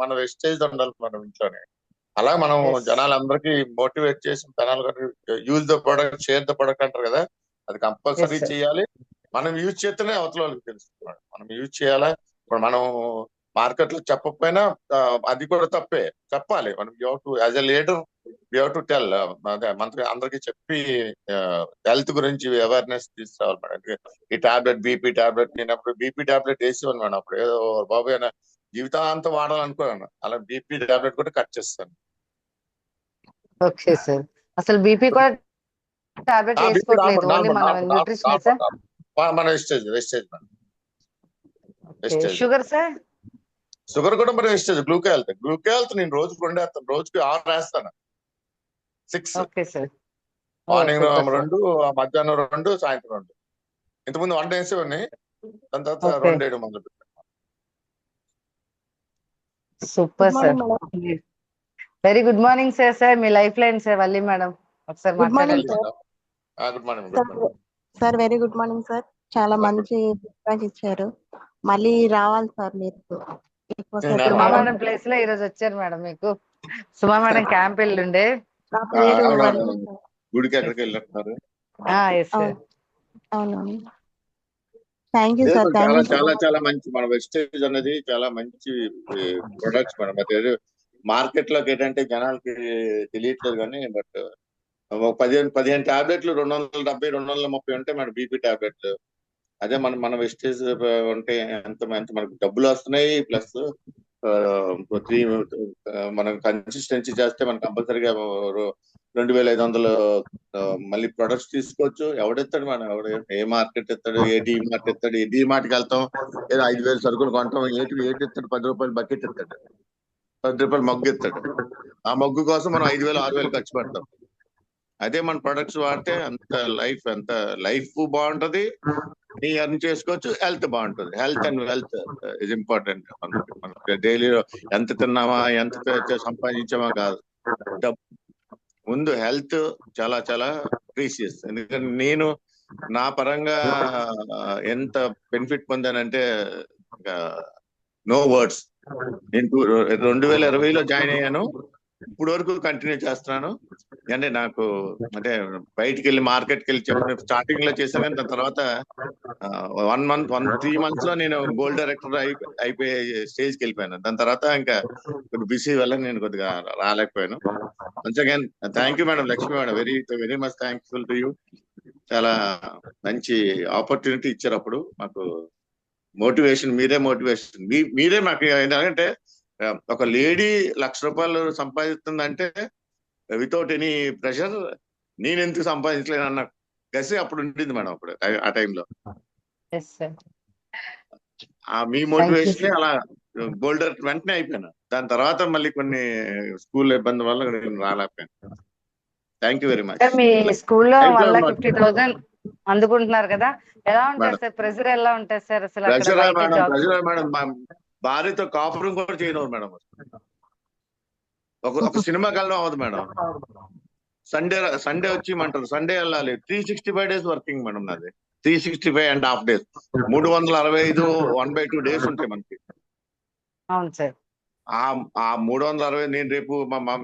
మన వెస్టేజ్ ఉండాలి మనం ఇంట్లోనే. అలా మనం Yes. జనాలందరికీ మోటివేట్ చేసి జనాలు use the product, share the product అంటారు కదా, అది కంపల్సరీ Yes, sir. చేయాలి. మనం యూజ్ చేస్తేనే అవతల వాళ్ళకి తెలుస్తుంది. మనం యూజ్ చేయాలా. ఇప్పుడు మనం మార్కెట్ లో చెప్పకపోయినా అది కూడా తప్పే, చెప్పాలి. మనం as a leader you have to tell. అదే మనకి అందరికి చెప్పి హెల్త్ గురించి అవేర్నెస్ తీసుకురావాలి మేడం. ఈ టాబ్లెట్, బీపీ టాబ్లెట్, నేను అప్పుడు బీపీ టాబ్లెట్ వేసేవాను మేడం. అప్పుడు ఏదో బాబు అయినా జీవితాంతం వాడాలనుకున్నాను, అలా బీపీ టాబ్లెట్ కూడా కట్ చేస్తాను. Okay sir. అసలు బీపీ కూడా టాబ్లెట్ వేసుకోవట్లేదు, ఓన్లీ మన న్యూట్రిషన్ సార్. మన Vestige madam. Vestige. Sugar sir? Sugar కూడా మన వెస్టేజ్. గ్లూకోహెల్త్ నేను రోజుకు 2 వేస్తాను, రోజుకి 6 వేస్తాను. 6 okay sir. Morning super sir. 2, మధ్యాహ్నం 2, సాయంత్రం 2. ఇంతకుముందు 1 వేసేవాడిని, దాని తర్వాత ఓకే. 2 వేయడం మొదలు పెట్టాను. Super good sir. Morning madam. Very good morning sir. Sir మీ life line sir Valli madam ఒకసారి గుడ్ మార్నింగ్ మాట్లాడండి. Sir. Good morning. Sir very good morning sir. చాలా మంచి ఫీడ్బ్యాక్ ఇచ్చారు. మళ్ళీ రావాలి సార్ మీరు. సుమా మేడం ప్లేస్ లో ఈ రోజు వచ్చారు మేడం. మీకు సుమా మేడం క్యాంప్ వెళ్ళుండే. నా పేరు వల్లి సార్. గుడికి ఎక్కడికి వెళ్ళినట్టున్నారు. Yes sir. అవునవును. Thank you sir. చాలా థ్యాంక్ యూ. చాలా చాలా మంచి మన వెస్టేజ్ అనేది చాలా మంచి ప్రొడక్ట్స్ మేడం. అది మార్కెట్ లోకి ఏంటంటే జనాలకి తెలియట్లేదు కానీ, బట్ 15 టాబ్లెట్లు 270, 230 ఉంటాయి మేడం బీపీ టాబ్లెట్లు. అదే మన వెస్టేజ్ ఉంటే ఎంత మనకు డబ్బులు వస్తున్నాయి, ప్లస్ మనం కన్సిస్టెన్సీ చేస్తే మనం కంపల్సరీగా 2500 మళ్ళీ ప్రొడక్ట్స్ తీసుకోవచ్చు. ఎవడెత్తాడు మనం, ఏ మార్కెట్ ఎత్తాడు, ఏ డీ మార్ట్ ఎత్తాడు, ఏ డీ మార్ట్కి వెళ్తాం, ఏదో 5000 సరుకులు కొంటాం, ఏటి ఎత్తాడు, 10 రూపాయలు బకెట్ ఎత్తాడు, 10 రూపాయలు మగ్గు ఎత్తాడు. ఆ మగ్గు కోసం మనం 5000, 6000 ఖర్చు పెడతాం. అదే మన ప్రొడక్ట్స్ వాడితే అంత లైఫ్ బాగుంటది, నీ ఎర్న్ చేసుకోవచ్చు, హెల్త్ బాగుంటుంది. Health and wealth is important. మనకి డైలీలో ఎంత తిన్నామా, ఎంత సంపాదించామా కాదు, ముందు హెల్త్ చాలా చాలా ప్రీసియస్. ఎందుకంటే నేను నా పరంగా ఎంత బెనిఫిట్ పొందానంటే నో వర్డ్స్. నేను 2020లో జాయిన్ అయ్యాను, ఇప్పుడు వరకు కంటిన్యూ చేస్తున్నాను. అంటే నాకు అంటే బయటికి వెళ్ళి మార్కెట్కి వెళ్ళి చెప్పిన స్టార్టింగ్ లో చేశాను, కానీ దాని తర్వాత 3 months లో నేను గోల్డ్ డైరెక్టర్ అయిపోయే స్టేజ్కి వెళ్ళిపోయాను. దాని తర్వాత ఇంకా బిజీ వల్ల నేను కొద్దిగా రాలేకపోయాను. Once again thank you madam, Lakshmi madam, very very much thankful to you. చాలా మంచి ఆపర్చునిటీ ఇచ్చారు. అప్పుడు మాకు మోటివేషన్, మీరే మాకు. ఏంటంటే ఒక లేడీ ₹1,00,000 సంపాదిస్తుందంటే వితౌట్ ఎనీ ప్రెషర్, నేను ఎందుకు సంపాదించలేను అన్న గసి అప్పుడు ఉండింది మేడం. అప్పుడు ఆ టైంలో మీ మోటివేషన్ అలా గోల్డ్ వెంటనే అయిపోయాను. దాని తర్వాత మళ్ళీ కొన్ని స్కూల్ ఇబ్బంది వల్ల నేను రాలేకపోయాను. Thank you very much. మీ స్కూల్లో 1,50,000 అందుకుంటున్నారు కదా, ఎలా ఉంటుంది సార్? ప్రెజర్ ఎలా ఉంటుంది సార్? అసలు ప్రెజర్ మేడం, భార్యతో కాపురం కూడా చేయను మేడం. ఒక సినిమాకి వెళ్ళడం అవ్వదు మేడం. సండే వచ్చి ఇమ్మంటారు, సండే వెళ్ళాలి. 365 days వర్కింగ్ మేడం నాది. 365.5 days, 365 1/2 days ఉంటాయి మనకి. అవును సార్. ఆ 360 నేను రేపు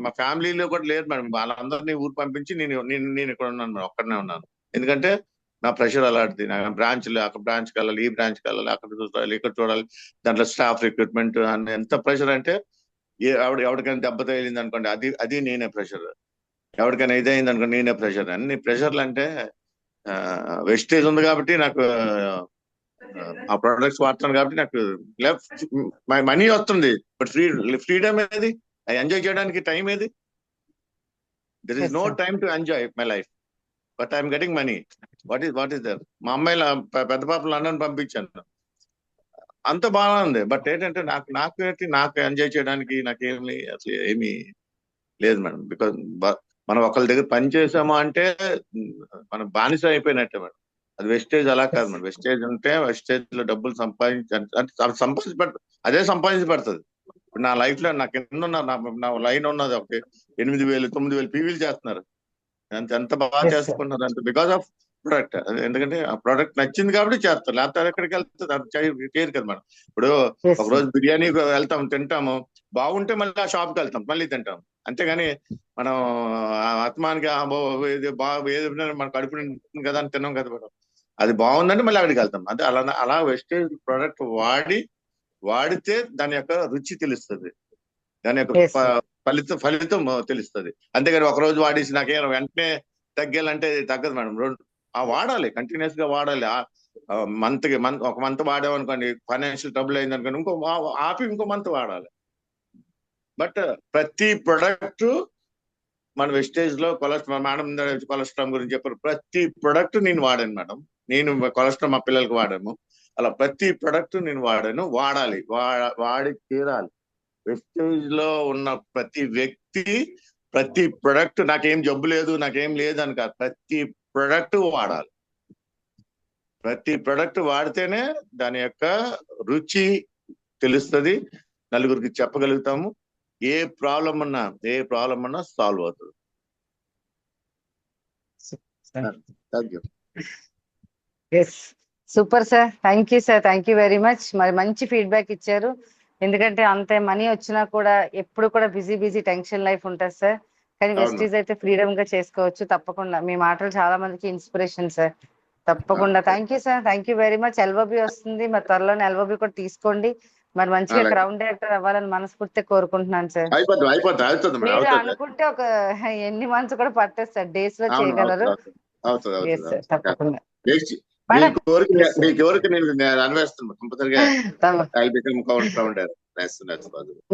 మా ఫ్యామిలీలో కూడా లేదు మేడం. వాళ్ళందరినీ ఊరు పంపించి నేను ఇక్కడ ఉన్నాను, ఒక్కడనే ఉన్నాను. ఎందుకంటే నా ప్రెషర్ అలాంటిది. నా బ్రాంచ్లు, అక్కడ బ్రాంచ్కి వెళ్ళాలి, ఈ బ్రాంచ్కి వెళ్ళాలి, అక్కడ చూడాలి, ఇక్కడ చూడాలి, దాంట్లో స్టాఫ్ రిక్రూట్మెంట్ అని ఎంత ప్రెషర్ అంటే, ఎవరికైనా దెబ్బ తగిలింది అనుకోండి, అది నేనే ప్రెషర్. ఎవరికైనా ఇదైంది అనుకోండి, నేనే ప్రెషర్. అన్ని ప్రెషర్లు అంటే వెస్టేజ్ ఉంది కాబట్టి నాకు ఆ ప్రొడక్ట్స్ వాడుతాను కాబట్టి నాకు మనీ వస్తుంది. బట్ ఫ్రీడమ్ ఏది, ఎంజాయ్ చేయడానికి టైం ఏది? There is no time to enjoy my life. But I'm getting money. What is there? మా అమ్మాయిల పెద్ద పాప లండన్ పంపించాను, అంత బాగుంది. బట్ ఏంటంటే నాకు ఎంజాయ్ చేయడానికి నాకేమి అసలు ఏమీ లేదు మేడం. బికాజ్ మనం ఒకళ్ళ దగ్గర పని చేసామా అంటే మనం బానిస అయిపోయినట్టే మేడం. అది వెస్టేజ్ అలా కాదు మేడం. వెస్టేజ్ అంటే వెస్టేజ్ లో డబ్బులు అదే సంపాదించబడుతుంది. ఇప్పుడు నా లైఫ్ లో నాకు ఎన్నో నా లైన్ ఉన్నది ఒక 8,000 9,000 పీవీలు చేస్తున్నారు. ఎంత బాగా చేసుకుంటున్నారు అంటే బికాస్ ఆఫ్ ప్రొడక్ట్. ఎందుకంటే ఆ ప్రొడక్ట్ నచ్చింది కాబట్టి చేస్తారు, లేకపోతే అది ఎక్కడికి వెళ్తుంది అది చేయరు కదా మేడం. ఇప్పుడు ఒక రోజు బిర్యానీ వెళ్తాం, తింటాము, బాగుంటే మళ్ళీ ఆ షాప్కి వెళ్తాం, మళ్ళీ తింటాం. అంతేగాని మనం ఆత్మానికి ఏది మన కడుపు నిండుతుంది కదా అని తిన్నాం కదా మేడం. అది బాగుందంటే మళ్ళీ అక్కడికి వెళ్తాం. అంటే అలా వెస్టేజ్ ప్రొడక్ట్ వాడితే దాని యొక్క రుచి తెలుస్తుంది, దాని యొక్క ఫలితం తెలుస్తుంది. అంతేగాని ఒక రోజు వాడేసి నాకేం వెంటనే తగ్గాలంటే తగ్గదు మేడం. వాడాలి, కంటిన్యూస్ గా వాడాలి. ఒక మంత్ వాడామనుకోండి, ఫైనాన్షియల్ ట్రబుల్ అయింది అనుకోండి, ఇంకో మంత్ వాడాలి. బట్ ప్రతి ప్రొడక్ట్ మన వెస్టేజ్ లో మేడం కొలెస్ట్రాల్ గురించి చెప్పారు. ప్రతి ప్రొడక్ట్ నేను వాడాను మేడం. నేను కొలెస్ట్రాల్ మా పిల్లలకి వాడాము. అలా ప్రతి ప్రొడక్ట్ నేను వాడాలి, వాడి తీరాలి. వెస్టేజ్ లో ఉన్న ప్రతి వ్యక్తి ప్రతి ప్రొడక్ట్ నాకేం జబ్బు లేదు నాకేం లేదు అని కాదు, ప్రతి ప్రొడక్ట్ వాడాలి. ప్రతి ప్రొడక్ట్ వాడితేనే దాని యొక్క రుచి తెలుస్తుంది, నలుగురికి చెప్పగలుగుతాము. ఏ ప్రాబ్లం ఉన్నా సాల్వ్ అవుతుంది. Thank you. Super sir, thank you sir, thank you very much. మరి మంచి ఫీడ్బ్యాక్ ఇచ్చారు. ఎందుకంటే అంతే మనీ వచ్చినా కూడా ఎప్పుడు కూడా బిజీ టెన్షన్ లైఫ్ ఉంటుంది సార్. కానీ వెస్టీజ్ అయితే ఫ్రీడమ్ గా చేసుకోవచ్చు. తప్పకుండా మీ మాటలు చాలా మందికి ఇన్స్పిరేషన్ సార్. తప్పకుండా thank you sir, thank you very much. LOB వస్తుంది, మరి త్వరలోనే ఎల్ఓబి కూడా తీసుకోండి. మరి మంచిగా క్రౌన్ డైరెక్టర్ అవ్వాలని మనస్ఫూర్తిగా కోరుకుంటున్నాను సార్. మీరు అనుకుంటే ఒక ఎన్ని మంత్స్ కూడా పట్టదు సార్, డేస్ లో చేయగలరు. తప్పకుండా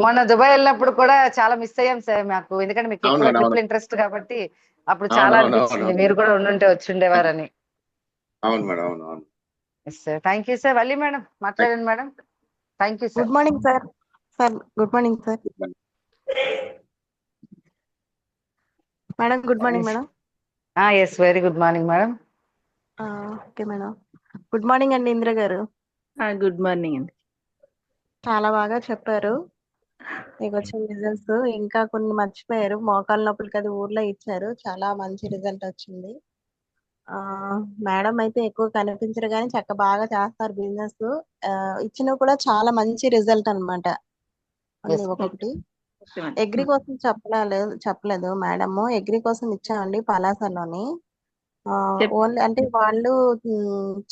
మొన్న దుబాయ్ వెళ్ళినప్పుడు కూడా చాలా మిస్ అయ్యాం సార్ మాకు, ఎందుకంటే మీకు ఎక్కువ ట్రిపుల్ ఇంట్రెస్ట్ కాబట్టి అప్పుడు చాలా అనిపించింది మీరు కూడా ఉండుంటే వచ్చిండేవారని. అవును మేడం, అవును. Sir thank you sir. Valli madam మాట్లాడండి madam. Thank you sir. Good morning sir. Good morning sir. Madam good morning madam. Yes, very good morning madam. Okay madam. Good morning అండి ఇంద్ర గారు. గుడ్ మార్నింగ్ అండి. చాలా బాగా చెప్పారు. మీకు వచ్చిన రిజల్ట్స్ ఇంకా కొన్ని మర్చిపోయారు. మోకాళ్ళ నొప్పులకి అది ఊర్లో ఇచ్చారు, చాలా మంచి రిజల్ట్ వచ్చింది. మేడం అయితే ఎక్కువ కనిపించరు కానీ బాగా చేస్తారు బిజినెస్. ఇచ్చినవి కూడా చాలా మంచి రిజల్ట్ అన్నమాట. అన్ని ఒక్కొక్కటి. అగ్రి కోసం చెప్పలేదు మేడము. అగ్రి కోసం ఇచ్చామండి పలాసలోని. ఓన్లీ అంటే వాళ్ళు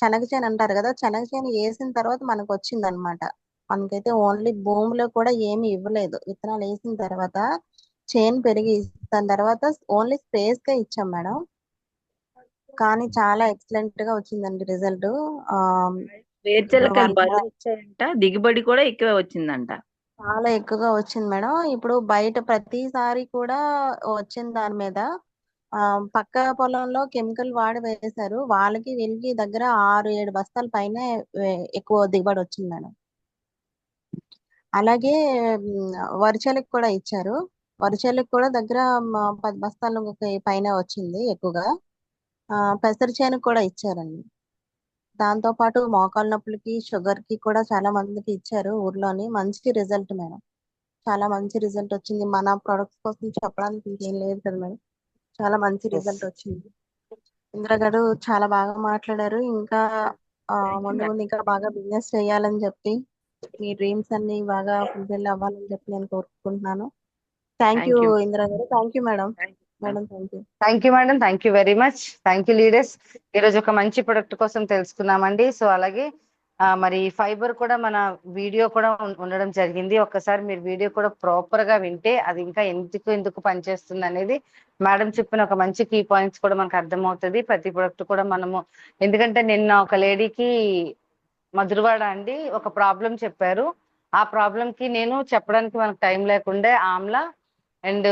శనగ చేను అంటారు కదా, శనగ చేను వేసిన తర్వాత మనకు వచ్చింది అనమాట. మనకైతే ఓన్లీ భూమిలో కూడా ఏమి ఇవ్వలేదు. విత్తనాలు వేసిన తర్వాత చేను పెరిగి దాని తర్వాత ఓన్లీ స్పేస్ గా ఇచ్చాం మేడం. కానీ చాలా ఎక్సలెంట్ గా వచ్చిందండి రిజల్ట్. దిగుబడి కూడా ఎక్కువ వచ్చిందంట. చాలా ఎక్కువగా వచ్చింది మేడం. ఇప్పుడు బయట ప్రతిసారి కూడా వచ్చిన దాని మీద పక్క పొలంలో కెమికల్ వాడి వేశారు. వాళ్ళకి వీళ్ళకి దగ్గర 6-7 బస్తాల పైన ఎక్కువ దిగుబడి వచ్చింది మేడం. అలాగే వరిచేలకు కూడా ఇచ్చారు. వరిచేలకు కూడా దగ్గర 10 బస్తాల పైన వచ్చింది ఎక్కువగా. పెసర చేనుకు కూడా ఇచ్చారండి. దాంతో పాటు మోకాళ్ళ నొప్పులకి షుగర్ కి కూడా చాలా మందికి ఇచ్చారు ఊర్లోని. మంచి రిజల్ట్ మేడం, చాలా మంచి రిజల్ట్ వచ్చింది. మన ప్రొడక్ట్స్ కోసం చెప్పడానికి ఇంకేం లేదు కదా మేడం, చాలా మంచి రిజల్ట్ వచ్చింది. ఇంద్ర గారు చాలా బాగా మాట్లాడారు. ఇంకా ముందు ఇంకా బాగా బిజినెస్ చేయాలని చెప్పి మీ డ్రీమ్స్ అన్ని బాగా ఫుల్ఫిల్ అవ్వాలని చెప్పి నేను కోరుకుంటున్నాను. థ్యాంక్ యూ ఇంద్ర గారు. Thank you madam. Thank you madam, thank you very much. Thank you leaders. ఈరోజు ఒక మంచి ప్రొడక్ట్ కోసం తెలుసుకున్నామండి. సో అలాగే మరి ఫైబర్ కూడా మన వీడియో కూడా ఉండడం జరిగింది. ఒక్కసారి మీరు వీడియో కూడా ప్రాపర్ గా వింటే అది ఇంకా ఎందుకు పనిచేస్తుంది అనేది మేడం చెప్పిన ఒక మంచి కీ పాయింట్స్ కూడా మనకు అర్థమవుతుంది. ప్రతి ప్రొడక్ట్ కూడా మనము, ఎందుకంటే నిన్న ఒక లేడీకి మధురవాడ అండి ఒక ప్రాబ్లం చెప్పారు. ఆ ప్రాబ్లం కి నేను చెప్పడానికి మనకు టైం లేకుండే ఆమ్లా అండ్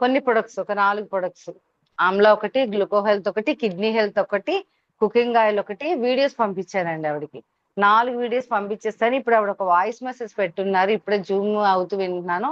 కొన్ని ప్రొడక్ట్స్, ఒక 4 ప్రొడక్ట్స్ ఆమ్లా ఒకటి, గ్లూకో హెల్త్ ఒకటి, కిడ్నీ హెల్త్ ఒకటి, కుకింగ్ ఆయిల్ ఒకటి, వీడియోస్ పంపించానండి ఆవిడకి. 4 వీడియోస్ పంపించేస్తాను. ఇప్పుడు ఆవిడ ఒక వాయిస్ మెసేజ్ పెట్టున్నారు. ఇప్పుడే జూమ్ అవుతూ వింటున్నాను.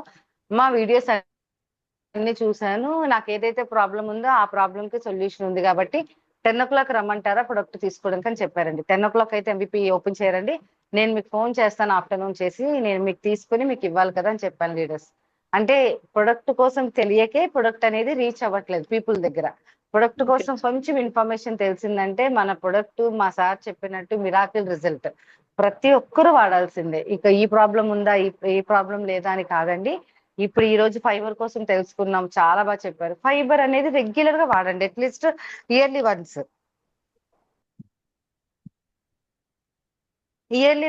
మా వీడియోస్ అన్ని చూశాను. నాకు ఏదైతే ప్రాబ్లం ఉందో ఆ ప్రాబ్లం కి సొల్యూషన్ ఉంది కాబట్టి 10 o'clock రమ్మంటారా ప్రొడక్ట్ తీసుకోవడానికి అని చెప్పారండి. 10 o'clock అయితే MVP ఓపెన్ చేయరండి. నేను మీకు ఫోన్ చేస్తాను ఆఫ్టర్నూన్ చేసి, నేను మీకు తీసుకుని మీకు ఇవ్వాలి కదా అని చెప్పాను లీడర్స్. అంటే ప్రొడక్ట్ కోసం తెలియకే ప్రొడక్ట్ అనేది రీచ్ అవ్వట్లేదు పీపుల్ దగ్గర. ప్రొడక్ట్ కోసం కొంచెం ఇన్ఫర్మేషన్ తెలిసిందంటే మన ప్రొడక్ట్ మా సార్ చెప్పినట్టు మిరాకిల్ రిజల్ట్. ప్రతి ఒక్కరూ వాడాల్సిందే. ఇక ఈ ప్రాబ్లం ఉందా, ఈ ప్రాబ్లం లేదా అని కాదండి. ఇప్పుడు ఈ రోజు ఫైబర్ కోసం తెలుసుకున్నాం. చాలా బాగా చెప్పారు. ఫైబర్ అనేది రెగ్యులర్ గా వాడండి, at least yearly once. Yearly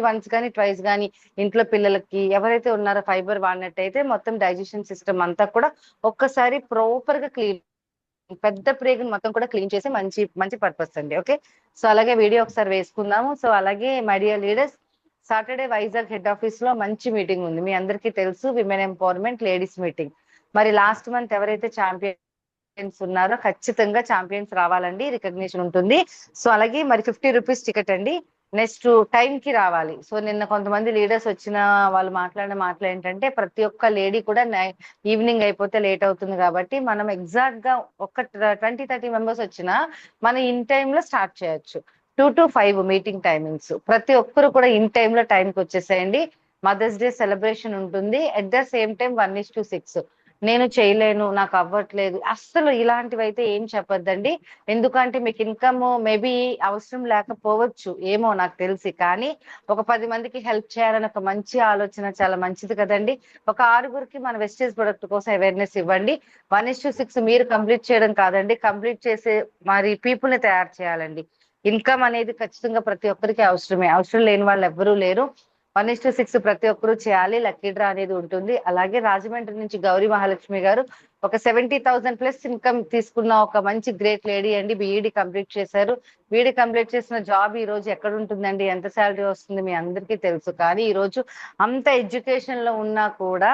once కానీ ట్వైస్ కానీ ఇంట్లో పిల్లలకి ఎవరైతే ఉన్నారో ఫైబర్ వాడినట్టయితే మొత్తం డైజెషన్ సిస్టమ్ అంతా కూడా ఒక్కసారి ప్రాపర్ గా క్లీన్, పెద్ద ప్రేగుని మొత్తం కూడా క్లీన్ చేసి మంచి మంచి పర్పస్ అండి. ఓకే, సో అలాగే వీడియో ఒకసారి వేసుకుందాము. సో అలాగే my dear leaders, Saturday Vizag head office లో మంచి మీటింగ్ ఉంది. మీ అందరికీ తెలుసు, విమెన్ ఎంపవర్మెంట్ లేడీస్ మీటింగ్. మరి లాస్ట్ మంత్ ఎవరైతే ఛాంపియన్స్ ఉన్నారో ఖచ్చితంగా ఛాంపియన్స్ రావాలండి, రికగ్నిషన్ ఉంటుంది. సో అలాగే మరి 50 రూపీస్ టికెట్ అండి. నెక్స్ట్ టైం కి రావాలి. సో నిన్న కొంతమంది లీడర్స్ వచ్చిన వాళ్ళు మాట్లాడిన మాటలు ఏంటంటే, ప్రతి ఒక్క లేడీ కూడా ఈవినింగ్ అయిపోతే లేట్ అవుతుంది కాబట్టి మనం ఎగ్జాక్ట్ గా ఒక 20-30 మెంబర్స్ వచ్చినా మనం ఇన్ టైమ్ లో స్టార్ట్ చేయొచ్చు. 2 to 5 మీటింగ్ టైమింగ్స్. ప్రతి ఒక్కరు కూడా ఇన్ టైమ్ లో టైంకి వచ్చేసేయండి. మదర్స్ డే సెలబ్రేషన్ ఉంటుంది. At the same time 1:6. నేను చేయలేను, నాకు అవ్వట్లేదు, అస్సలు ఇలాంటివి అయితే ఏం చెప్పొద్దండి. ఎందుకంటే మీకు ఇన్కమ్ మేబీ అవసరం లేకపోవచ్చు, ఏమో నాకు తెలిసి, కానీ ఒక 10 మందికి హెల్ప్ చేయాలని ఒక మంచి ఆలోచన చాలా మంచిది కదండి. ఒక 6గురికి మన వెస్టేజ్ ప్రొడక్ట్ కోసం అవేర్నెస్ ఇవ్వండి. 1:6 మీరు కంప్లీట్ చేయడం కాదండి, కంప్లీట్ చేసే మరి పీపుల్ ని తయారు చేయాలండి. ఇన్కమ్ అనేది ఖచ్చితంగా ప్రతి ఒక్కరికి అవసరమే, అవసరం లేని వాళ్ళు ఎవ్వరూ లేరు. 1:6 ప్రతి ఒక్కరూ చేయాలి. లక్కీ డ్రా అనేది ఉంటుంది. అలాగే రాజమండ్రి నుంచి గౌరీ మహాలక్ష్మి గారు ఒక 70,000 ప్లస్ ఇన్కమ్ తీసుకున్న ఒక మంచి గ్రేట్ లేడీ అండి. బీఈడి కంప్లీట్ చేశారు. బీఈడి కంప్లీట్ చేసిన జాబ్ ఈ రోజు ఎక్కడ ఉంటుందండి, ఎంత శాలరీ వస్తుంది మీ అందరికీ తెలుసు. కానీ ఈ రోజు అంత ఎడ్యుకేషన్ లో ఉన్నా కూడా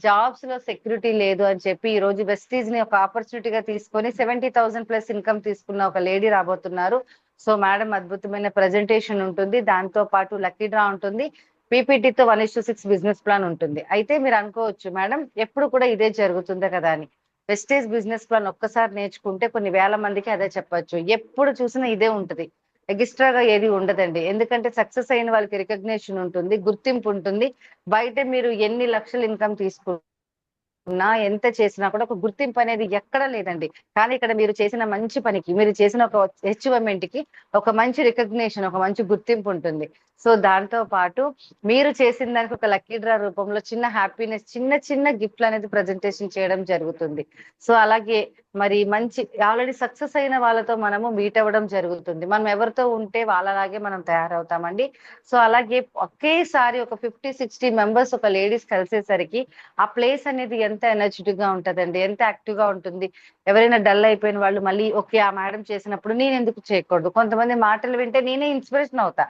జాబ్స్ లో సెక్యూరిటీ లేదు అని చెప్పి ఈ రోజు వెస్టీజ్ ని ఒక ఆపర్చునిటీగా తీసుకొని 70,000 ప్లస్ ఇన్కమ్ తీసుకున్న ఒక లేడీ రాబోతున్నారు. సో మేడం అద్భుతమైన ప్రెజెంటేషన్ ఉంటుంది, దాంతో పాటు లక్కీ డ్రా ఉంటుంది, పీపీటీతో 1:6 బిజినెస్ ప్లాన్ ఉంటుంది. అయితే మీరు అనుకోవచ్చు మేడం ఎప్పుడు కూడా ఇదే జరుగుతుందా కదా అని. వెస్టేజ్ బిజినెస్ ప్లాన్ ఒక్కసారి నేర్చుకుంటే కొన్ని వేల మందికి అదే చెప్పొచ్చు. ఎప్పుడు చూసినా ఇదే ఉంటది, ఎక్స్ట్రాగా ఏది ఉండదండి. ఎందుకంటే సక్సెస్ అయిన వాళ్ళకి రికగ్నిషన్ ఉంటుంది, గుర్తింపు ఉంటుంది. బయట మీరు ఎన్ని లక్షలు ఇన్కమ్ తీసుకున్నా ఎంత చేసినా కూడా ఒక గుర్తింపు అనేది ఎక్కడ లేదండి. కానీ ఇక్కడ మీరు చేసిన మంచి పనికి, మీరు చేసిన ఒక అచీవ్మెంట్ కి ఒక మంచి రికగ్నిషన్, ఒక మంచి గుర్తింపు ఉంటుంది. సో దాంతో పాటు మీరు చేసిన దానికి ఒక లక్కీ డ్రా రూపంలో చిన్న హ్యాపీనెస్, చిన్న చిన్న గిఫ్ట్లు అనేది ప్రజెంటేషన్ చేయడం జరుగుతుంది. సో అలాగే మరి మంచి ఆల్రెడీ సక్సెస్ అయిన వాళ్ళతో మనము మీట్ అవ్వడం జరుగుతుంది. మనం ఎవరితో ఉంటే వాళ్ళలాగే మనం తయారవుతామండి. సో అలాగే ఒకేసారి ఒక 50-60 మెంబర్స్ ఒక లేడీస్ కలిసేసరికి ఆ ప్లేస్ అనేది ఎంత ఎనర్జెటిక్ గా ఉంటదండి, ఎంత యాక్టివ్ గా ఉంటుంది. ఎవరైనా డల్ అయిపోయిన వాళ్ళు మళ్ళీ ఓకే ఆ మేడం చేసినప్పుడు నేను ఎందుకు చేయకూడదు, కొంతమంది మాటలు వింటే నేనే ఇన్స్పిరేషన్ అవుతా.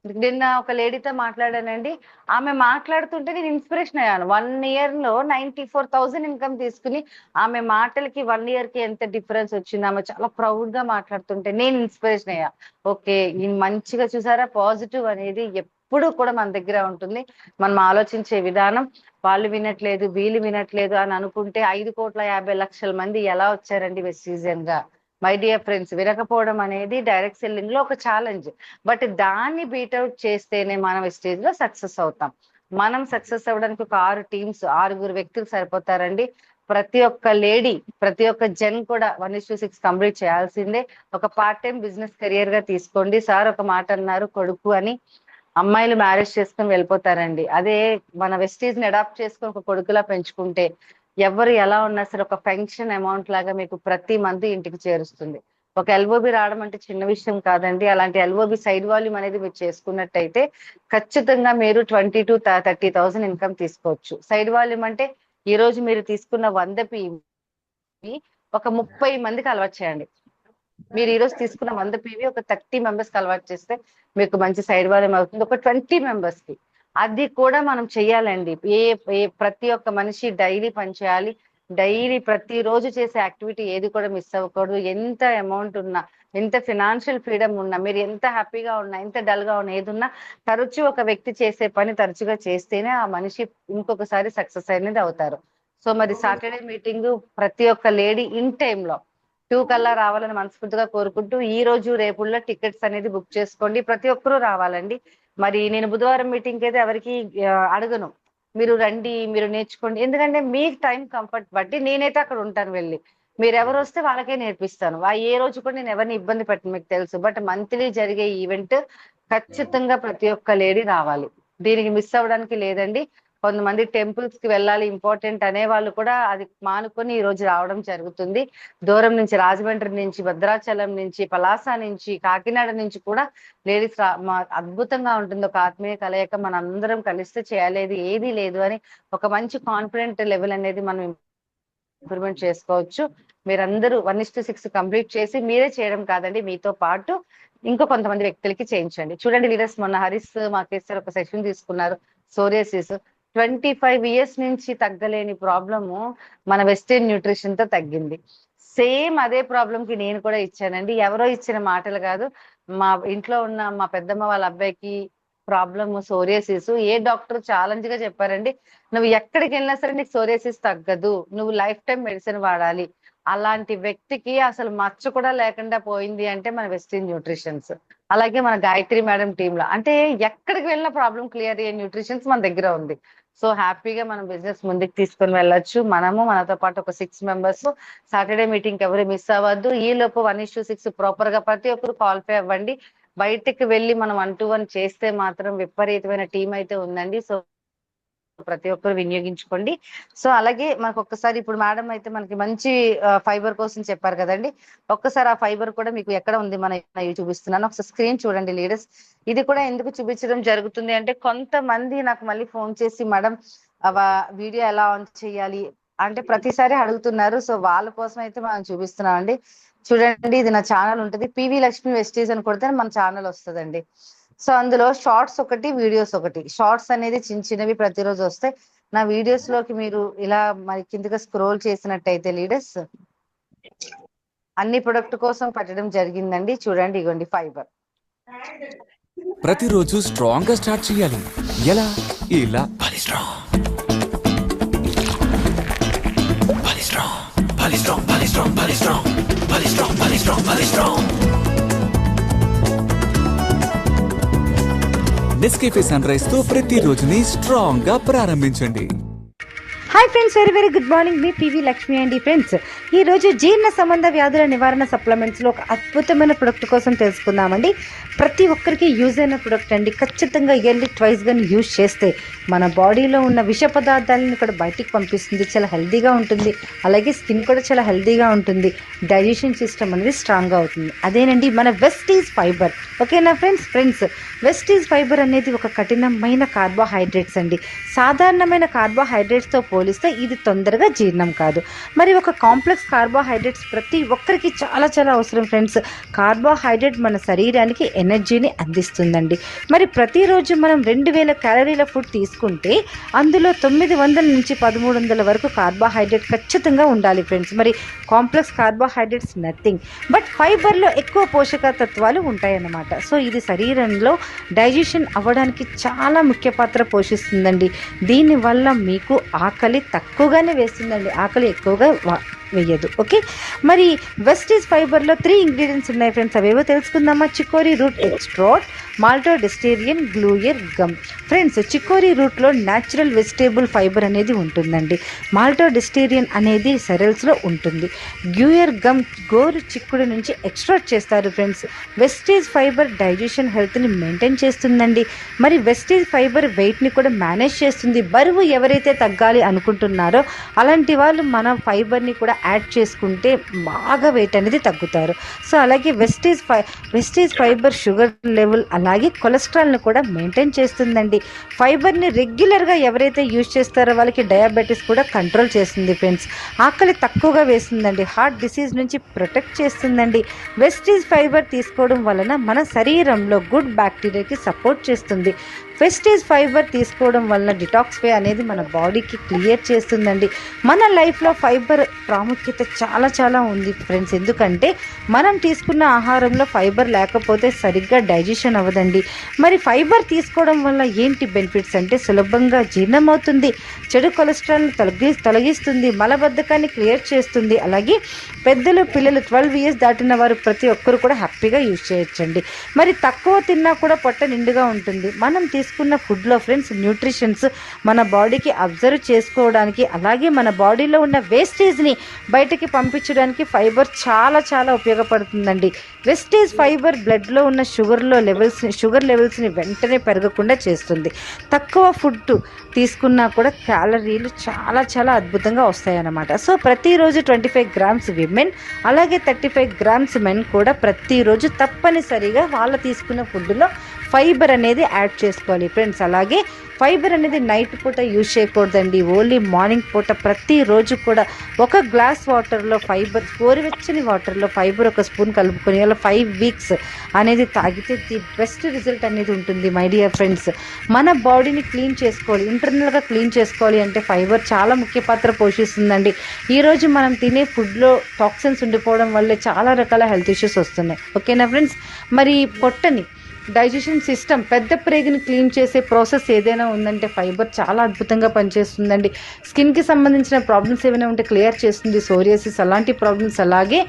నిన్న ఒక లేడీతో మాట్లాడానండి, ఆమె మాట్లాడుతుంటే నేను ఇన్స్పిరేషన్ అయ్యాను. 1 year లో 94,000 ఇన్కమ్ తీసుకుని ఆమె మాటలకి 1 year కి ఎంత డిఫరెన్స్ వచ్చింది, ఆమె చాలా ప్రౌడ్ గా మాట్లాడుతుంటే నేను ఇన్స్పిరేషన్ అయ్యా. ఓకే ఈ మంచిగా చూసారా, పాజిటివ్ అనేది ఎప్పుడు కూడా మన దగ్గర ఉంటుంది. మనం ఆలోచించే విధానం, వాళ్ళు వినట్లేదు వీళ్ళు వినట్లేదు అని అనుకుంటే 5,50,00,000 మంది ఎలా వచ్చారండి వెస్టీజియన్ గా. మై డియర్ ఫ్రెండ్స్, వినకపోవడం అనేది డైరెక్ట్ సెల్లింగ్ లో ఒక ఛాలెంజ్. బట్ దాన్ని బీట్అవుట్ చేస్తేనే మనం స్టేజ్ లో సక్సెస్ అవుతాం. మనం సక్సెస్ అవ్వడానికి ఒక 6 టీమ్స్, 6 వ్యక్తులు సరిపోతారండి. ప్రతి ఒక్క లేడీ, ప్రతి ఒక్క జన్ కూడా 1:6 కంప్లీట్ చేయాల్సిందే. ఒక పార్ట్ టైం బిజినెస్ కెరియర్ గా తీసుకోండి. సార్ ఒక మాట అన్నారు, కొడుకు అని. అమ్మాయిలు మ్యారేజ్ చేసుకుని వెళ్ళిపోతారండి. అదే మన వెస్టీజ్ ని అడాప్ట్ చేసుకుని ఒక కొడుకులా పెంచుకుంటే ఎవరు ఎలా ఉన్నా సరే ఒక పెన్షన్ అమౌంట్ లాగా మీకు ప్రతి మంత్ ఇంటికి చేరుస్తుంది. ఒక ఎల్ఓబి రావడం అంటే చిన్న విషయం కాదండి. అలాంటి ఎల్ఓబి సైడ్ వాల్యూమ్ అనేది మీరు చేసుకున్నట్టయితే ఖచ్చితంగా మీరు 20 to 30,000 ఇన్కమ్ తీసుకోవచ్చు. సైడ్ వాల్యూమ్ అంటే ఈ రోజు మీరు తీసుకున్న 100 పీవి ఒక 30 మందికి అలవాటు చేయండి. మీరు ఈ రోజు తీసుకున్న 100 పీవి ఒక 30 మెంబర్స్ కి అలవాటు చేస్తే మీకు మంచి సైడ్ వాల్యూమ్ అవుతుంది. ఒక 20 మెంబర్స్ కి అది కూడా మనం చెయ్యాలండి. ప్రతి ఒక్క మనిషి డైలీ పని చేయాలి. డైలీ ప్రతిరోజు చేసే యాక్టివిటీ ఏది కూడా మిస్ అవ్వకూడదు. ఎంత అమౌంట్ ఉన్నా, ఎంత ఫినాన్షియల్ ఫ్రీడమ్ ఉన్నా, మీరు ఎంత హ్యాపీగా ఉన్నా, ఎంత డల్ గా ఉన్నా, ఏది ఉన్నా తరచూ ఒక వ్యక్తి చేసే పని తరచుగా చేస్తేనే ఆ మనిషి ఇంకొకసారి సక్సెస్ అనేది అవుతారు. సో మరి సాటర్డే మీటింగ్ ప్రతి ఒక్క లేడీ ఇన్ టైంలో 2 కల్లా రావాలని మనస్ఫూర్తిగా కోరుకుంటూ ఈ రోజు రేపుల్లో టికెట్స్ అనేది బుక్ చేసుకోండి. ప్రతి ఒక్కరూ రావాలండి. మరి నేను బుధవారం మీటింగ్ అయితే ఎవరికి అడగను, మీరు రండి, మీరు నేర్చుకోండి. ఎందుకంటే మీకు టైం కంఫర్ట్ బట్టి నేనైతే అక్కడ ఉంటాను వెళ్ళి. మీరు ఎవరు వస్తే వాళ్ళకే నేర్పిస్తాను. ఏ రోజు కూడా నేను ఎవరిని ఇబ్బంది పెట్టను, మీకు తెలుసు. బట్ మంత్లీ జరిగే ఈవెంట్ ఖచ్చితంగా ప్రతి ఒక్క లేడీ రావాలి. దీనికి మిస్ అవ్వడానికి లేదండి. కొంతమంది టెంపుల్స్ కి వెళ్ళాలి ఇంపార్టెంట్ అనే వాళ్ళు కూడా అది మానుకొని ఈ రోజు రావడం జరుగుతుంది. దూరం నుంచి, రాజమండ్రి నుంచి, భద్రాచలం నుంచి, పలాస నుంచి, కాకినాడ నుంచి కూడా లేడీస్ అద్భుతంగా ఉంటుంది. ఒక ఆత్మీయ కలయిక, మన అందరం కలిస్తే చేయలేదు ఏదీ లేదు అని ఒక మంచి కాన్ఫిడెంట్ లెవెల్ అనేది మనం ఇంప్రూవ్మెంట్ చేసుకోవచ్చు. మీరందరూ 1:6 కంప్లీట్ చేసి మీరే చేయడం కాదండి, మీతో పాటు ఇంకో కొంతమంది వ్యక్తులకి చేయించండి. చూడండి లీడర్స్, మొన్న హరీష్ మాకేశ్వర్ ఒక సెషన్ తీసుకున్నారు. సోరియాసిస్ 25 years నుంచి తగ్గలేని ప్రాబ్లము మన వెస్టర్న్ న్యూట్రిషన్ తో తగ్గింది. సేమ్ అదే ప్రాబ్లం కి నేను కూడా ఇచ్చానండి. ఎవరో ఇచ్చిన మాటలు కాదు, మా ఇంట్లో ఉన్న మా పెద్దమ్మ వాళ్ళ అబ్బాయికి ప్రాబ్లమ్ సోరియాసిస్. ఏ డాక్టర్ ఛాలెంజ్ గా చెప్పారండి, నువ్వు ఎక్కడికి వెళ్ళినా సరే నీకు సోరియాసిస్ తగ్గదు, నువ్వు లైఫ్ టైం మెడిసిన్ వాడాలి. అలాంటి వ్యక్తికి అసలు మచ్చ కూడా లేకుండా పోయింది అంటే మన వెస్టర్న్ న్యూట్రిషన్స్. అలాగే మన గాయత్రి మేడం టీమ్ లో అంటే ఎక్కడికి వెళ్ళిన ప్రాబ్లం క్లియర్ అయ్యే న్యూట్రిషన్స్ మన దగ్గర ఉంది. సో హ్యాపీగా మనం బిజినెస్ ముందుకు తీసుకొని వెళ్ళొచ్చు. మనము మనతో పాటు ఒక 6 members. సాటర్డే మీటింగ్ ఎవరు మిస్ అవ్వద్దు. ఈ లోపు 1:6 ప్రాపర్ గా ప్రతి ఒక్కరు క్వాలిఫై అవ్వండి. బయటకు వెళ్ళి మనం 1-to-1 చేస్తే మాత్రం విపరీతమైన టీం అయితే ఉందండి. సో ప్రతి ఒక్కరు వినియోగించుకోండి. సో అలాగే మనకు ఒక్కసారి ఇప్పుడు మేడం అయితే మనకి మంచి ఫైబర్ కోసం చెప్పారు కదండి. ఒక్కసారి ఆ ఫైబర్ కూడా మీకు ఎక్కడ ఉంది మన చూపిస్తున్నాను, ఒకసారి స్క్రీన్ చూడండి లీడర్స్. ఇది కూడా ఎందుకు చూపించడం జరుగుతుంది అంటే కొంతమంది నాకు మళ్ళీ ఫోన్ చేసి మేడం వీడియో ఎలా ఆన్ చేయాలి అంటే ప్రతిసారి అడుగుతున్నారు. సో వాళ్ళ కోసం అయితే మనం చూపిస్తున్నాం అండి. చూడండి, ఇది నా ఛానల్ ఉంటుంది, పివి లక్ష్మి వెస్టీజ్ అని కొడితే మన ఛానల్ వస్తుందండి. సో అందులో షార్ట్స్ ఒకటి, వీడియోస్ ఒకటి. షార్ట్స్ అనేది చిన్నవి ప్రతిరోజు వస్తాయి. నా వీడియోస్ లోకి మీరు ఇలా మరి కిందగా స్క్రోల్ చేసినట్టయితే లీడర్స్ అన్ని ప్రొడక్ట్ కోసం పెట్టడం జరిగిందండి. చూడండి, ఇగోండి ఫైబర్. ప్రతిరోజు స్ట్రాంగ్ గా స్టార్ట్ చేయాలి. ఎలా? ఇలా నెస్కేఫే సన్ రైజ్ తో ప్రతి రోజుని స్ట్రాంగ్ గా ప్రారంభించండి. Hi friends, very good morning. మీ పివి లక్ష్మి అండి. ఫ్రెండ్స్, ఈ రోజు జీర్ణ సంబంధ వ్యాధుల నివారణ సప్లిమెంట్స్ లో ఒక అద్భుతమైన ప్రొడక్ట్ కోసం తెలుసుకుందామండి. ప్రతి ఒక్కరికి యూజ్ అయిన ప్రొడక్ట్ అండి. ఖచ్చితంగా ఇయర్లీ ట్వైస్ గాని యూజ్ చేస్తే మన బాడీలో ఉన్న విష పదార్థాలను కూడా బయటికి పంపిస్తుంది. చాలా హెల్తీగా ఉంటుంది. అలాగే స్కిన్ కూడా చాలా హెల్తీగా ఉంటుంది. డైజెషన్ సిస్టమ్ అనేది స్ట్రాంగ్గా అవుతుంది. అదేనండి మన వెస్టీజ్ ఫైబర్. ఓకేనా ఫ్రెండ్స్, వెస్టీజ్ ఫైబర్ అనేది ఒక కఠినమైన కార్బోహైడ్రేట్స్ అండి. సాధారణమైన కార్బోహైడ్రేట్స్తో పోలిస్తే ఇది తొందరగా జీర్ణం కాదు. మరి ఒక కాంప్లెక్స్ కార్బోహైడ్రేట్స్ ప్రతి ఒక్కరికి చాలా చాలా అవసరం ఫ్రెండ్స్. కార్బోహైడ్రేట్ మన శరీరానికి ఎనర్జీని అందిస్తుందండి. మరి ప్రతిరోజు మనం 2000 క్యాలరీల ఫుడ్ తీసుకుంటే అందులో 900 నుంచి 1300 వరకు కార్బోహైడ్రేట్ ఖచ్చితంగా ఉండాలి ఫ్రెండ్స్. మరి కాంప్లెక్స్ కార్బోహైడ్రేట్స్ నథింగ్ బట్ ఫైబర్లో ఎక్కువ పోషక తత్వాలు ఉంటాయన్నమాట. సో ఇది శరీరంలో డైజెషన్ అవ్వడానికి చాలా ముఖ్య పాత్ర పోషిస్తుందండి. దీనివల్ల మీకు ఆకలి తక్కువగానే వేస్తుందండి, ఆకలి ఎక్కువగా వేయదు. ఓకే, మరి వెస్టీజ్ ఫైబర్లో 3 ఇంగ్రీడియంట్స్ ఉన్నాయి ఫ్రెండ్స్. అవేవో తెలుసుకుందామా. Chicory root extract, maltodextrin, guar gum. Friends, chicory రూట్లో న్యాచురల్ వెజిటేబుల్ ఫైబర్ అనేది ఉంటుందండి. మాల్టోడెస్టేరియన్ అనేది సెరల్స్లో ఉంటుంది. గ్లూయర్ గమ్ గోరు చిక్కుడు నుంచి ఎక్స్ట్రాక్ట్ చేస్తారు ఫ్రెండ్స్. వెస్టీజ్ ఫైబర్ డైజెషన్ హెల్త్ని మెయింటైన్ చేస్తుందండి. మరి వెస్టీజ్ ఫైబర్ వెయిట్ని కూడా మేనేజ్ చేస్తుంది. బరువు ఎవరైతే తగ్గాలి అనుకుంటున్నారో అలాంటి వాళ్ళు మన ఫైబర్ని కూడా యాడ్ చేసుకుంటే బాగా వెయిట్ అనేది తగ్గుతారు. సో అలాగే వెస్టీజ్ ఫైబర్ షుగర్ లెవెల్ అలాగే కొలెస్ట్రాల్ని కూడా మెయింటైన్ చేస్తుందండి. ఫైబర్ని రెగ్యులర్గా ఎవరైతే యూజ్ చేస్తారో వాళ్ళకి డయాబెటీస్ కూడా కంట్రోల్ చేస్తుంది ఫ్రెండ్స్. ఆకలి తక్కువగా వేస్తుందండి. హార్ట్ డిసీజ్ నుంచి ప్రొటెక్ట్ చేస్తుందండి. వెస్టీజ్ ఫైబర్ తీసుకోవడం వలన మన శరీరంలో గుడ్ బ్యాక్టీరియాకి సపోర్ట్ చేస్తుంది. వెస్టేజ్ ఫైబర్ తీసుకోవడం వల్ల డిటాక్సిఫై అనేది మన బాడీకి క్లియర్ చేస్తుందండి. మన లైఫ్లో ఫైబర్ ప్రాముఖ్యత చాలా చాలా ఉంది ఫ్రెండ్స్. ఎందుకంటే మనం తీసుకున్న ఆహారంలో ఫైబర్ లేకపోతే సరిగ్గా డైజెషన్ అవ్వదండి. మరి ఫైబర్ తీసుకోవడం వల్ల ఏంటి బెనిఫిట్స్ అంటే సులభంగా జీర్ణమవుతుంది, చెడు కొలెస్ట్రాల్ని తొలగిస్తుంది, మలబద్ధకాన్ని క్లియర్ చేస్తుంది. అలాగే పెద్దలు పిల్లలు 12 ఇయర్స్ దాటిన వారు ప్రతి ఒక్కరు కూడా హ్యాపీగా యూజ్ చేయొచ్చండి. మరి తక్కువ తిన్నా కూడా పొట్ట నిండుగా ఉంటుంది. మనం తీసుకున్న ఫుడ్లో ఫ్రెండ్స్ న్యూట్రిషన్స్ మన బాడీకి అబ్జర్వ్ చేసుకోవడానికి, అలాగే మన బాడీలో ఉన్న వేస్టేజ్ని బయటకి పంపించడానికి ఫైబర్ చాలా చాలా ఉపయోగపడుతుందండి. వెస్టేజ్ ఫైబర్ బ్లడ్లో ఉన్న షుగర్ లెవెల్స్ని వెంటనే పెరగకుండా చేస్తుంది. తక్కువ ఫుడ్ తీసుకున్నా కూడా క్యాలరీలు చాలా చాలా అద్భుతంగా వస్తాయన్నమాట. సో ప్రతిరోజు 25 గ్రామ్స్ విమెన్ అలాగే 35 గ్రామ్స్ మెన్ కూడా ప్రతిరోజు తప్పనిసరిగా వాళ్ళ తీసుకున్న ఫుడ్లో ఫైబర్ అనేది యాడ్ చేసుకోవాలి ఫ్రెండ్స్. అలాగే ఫైబర్ అనేది నైట్ పూట యూజ్ చేయకూడదండి, ఓన్లీ మార్నింగ్ పూట. ప్రతిరోజు కూడా ఒక గ్లాస్ వాటర్లో ఫైబర్, గోరువెచ్చని వాటర్లో ఫైబర్ 1 స్పూన్ కలుపుకొని అలా 5 వీక్స్ అనేది తాగితే ది బెస్ట్ రిజల్ట్ అనేది ఉంటుంది మై డియర్ ఫ్రెండ్స్. మన బాడీని క్లీన్ చేసుకోవాలి, ఇంటర్నల్గా క్లీన్ చేసుకోవాలి అంటే ఫైబర్ చాలా ముఖ్య పాత్ర పోషిస్తుందండి. ఈరోజు మనం తినే ఫుడ్లో టాక్సిన్స్ ఉండిపోవడం వల్లే చాలా రకాల హెల్త్ ఇష్యూస్ వస్తున్నాయి. ఓకేనా ఫ్రెండ్స్? మరి పొట్టని, డైజెషన్ సిస్టమ్, పెద్ద ప్రేగుని క్లీన్ చేసే ప్రాసెస్ ఏదైనా ఉందంటే ఫైబర్ చాలా అద్భుతంగా పనిచేస్తుందండి. స్కిన్కి సంబంధించిన ప్రాబ్లమ్స్ ఏమైనా ఉంటే క్లియర్ చేస్తుంది, సోరియాసిస్ అలాంటి ప్రాబ్లమ్స్. అలాగే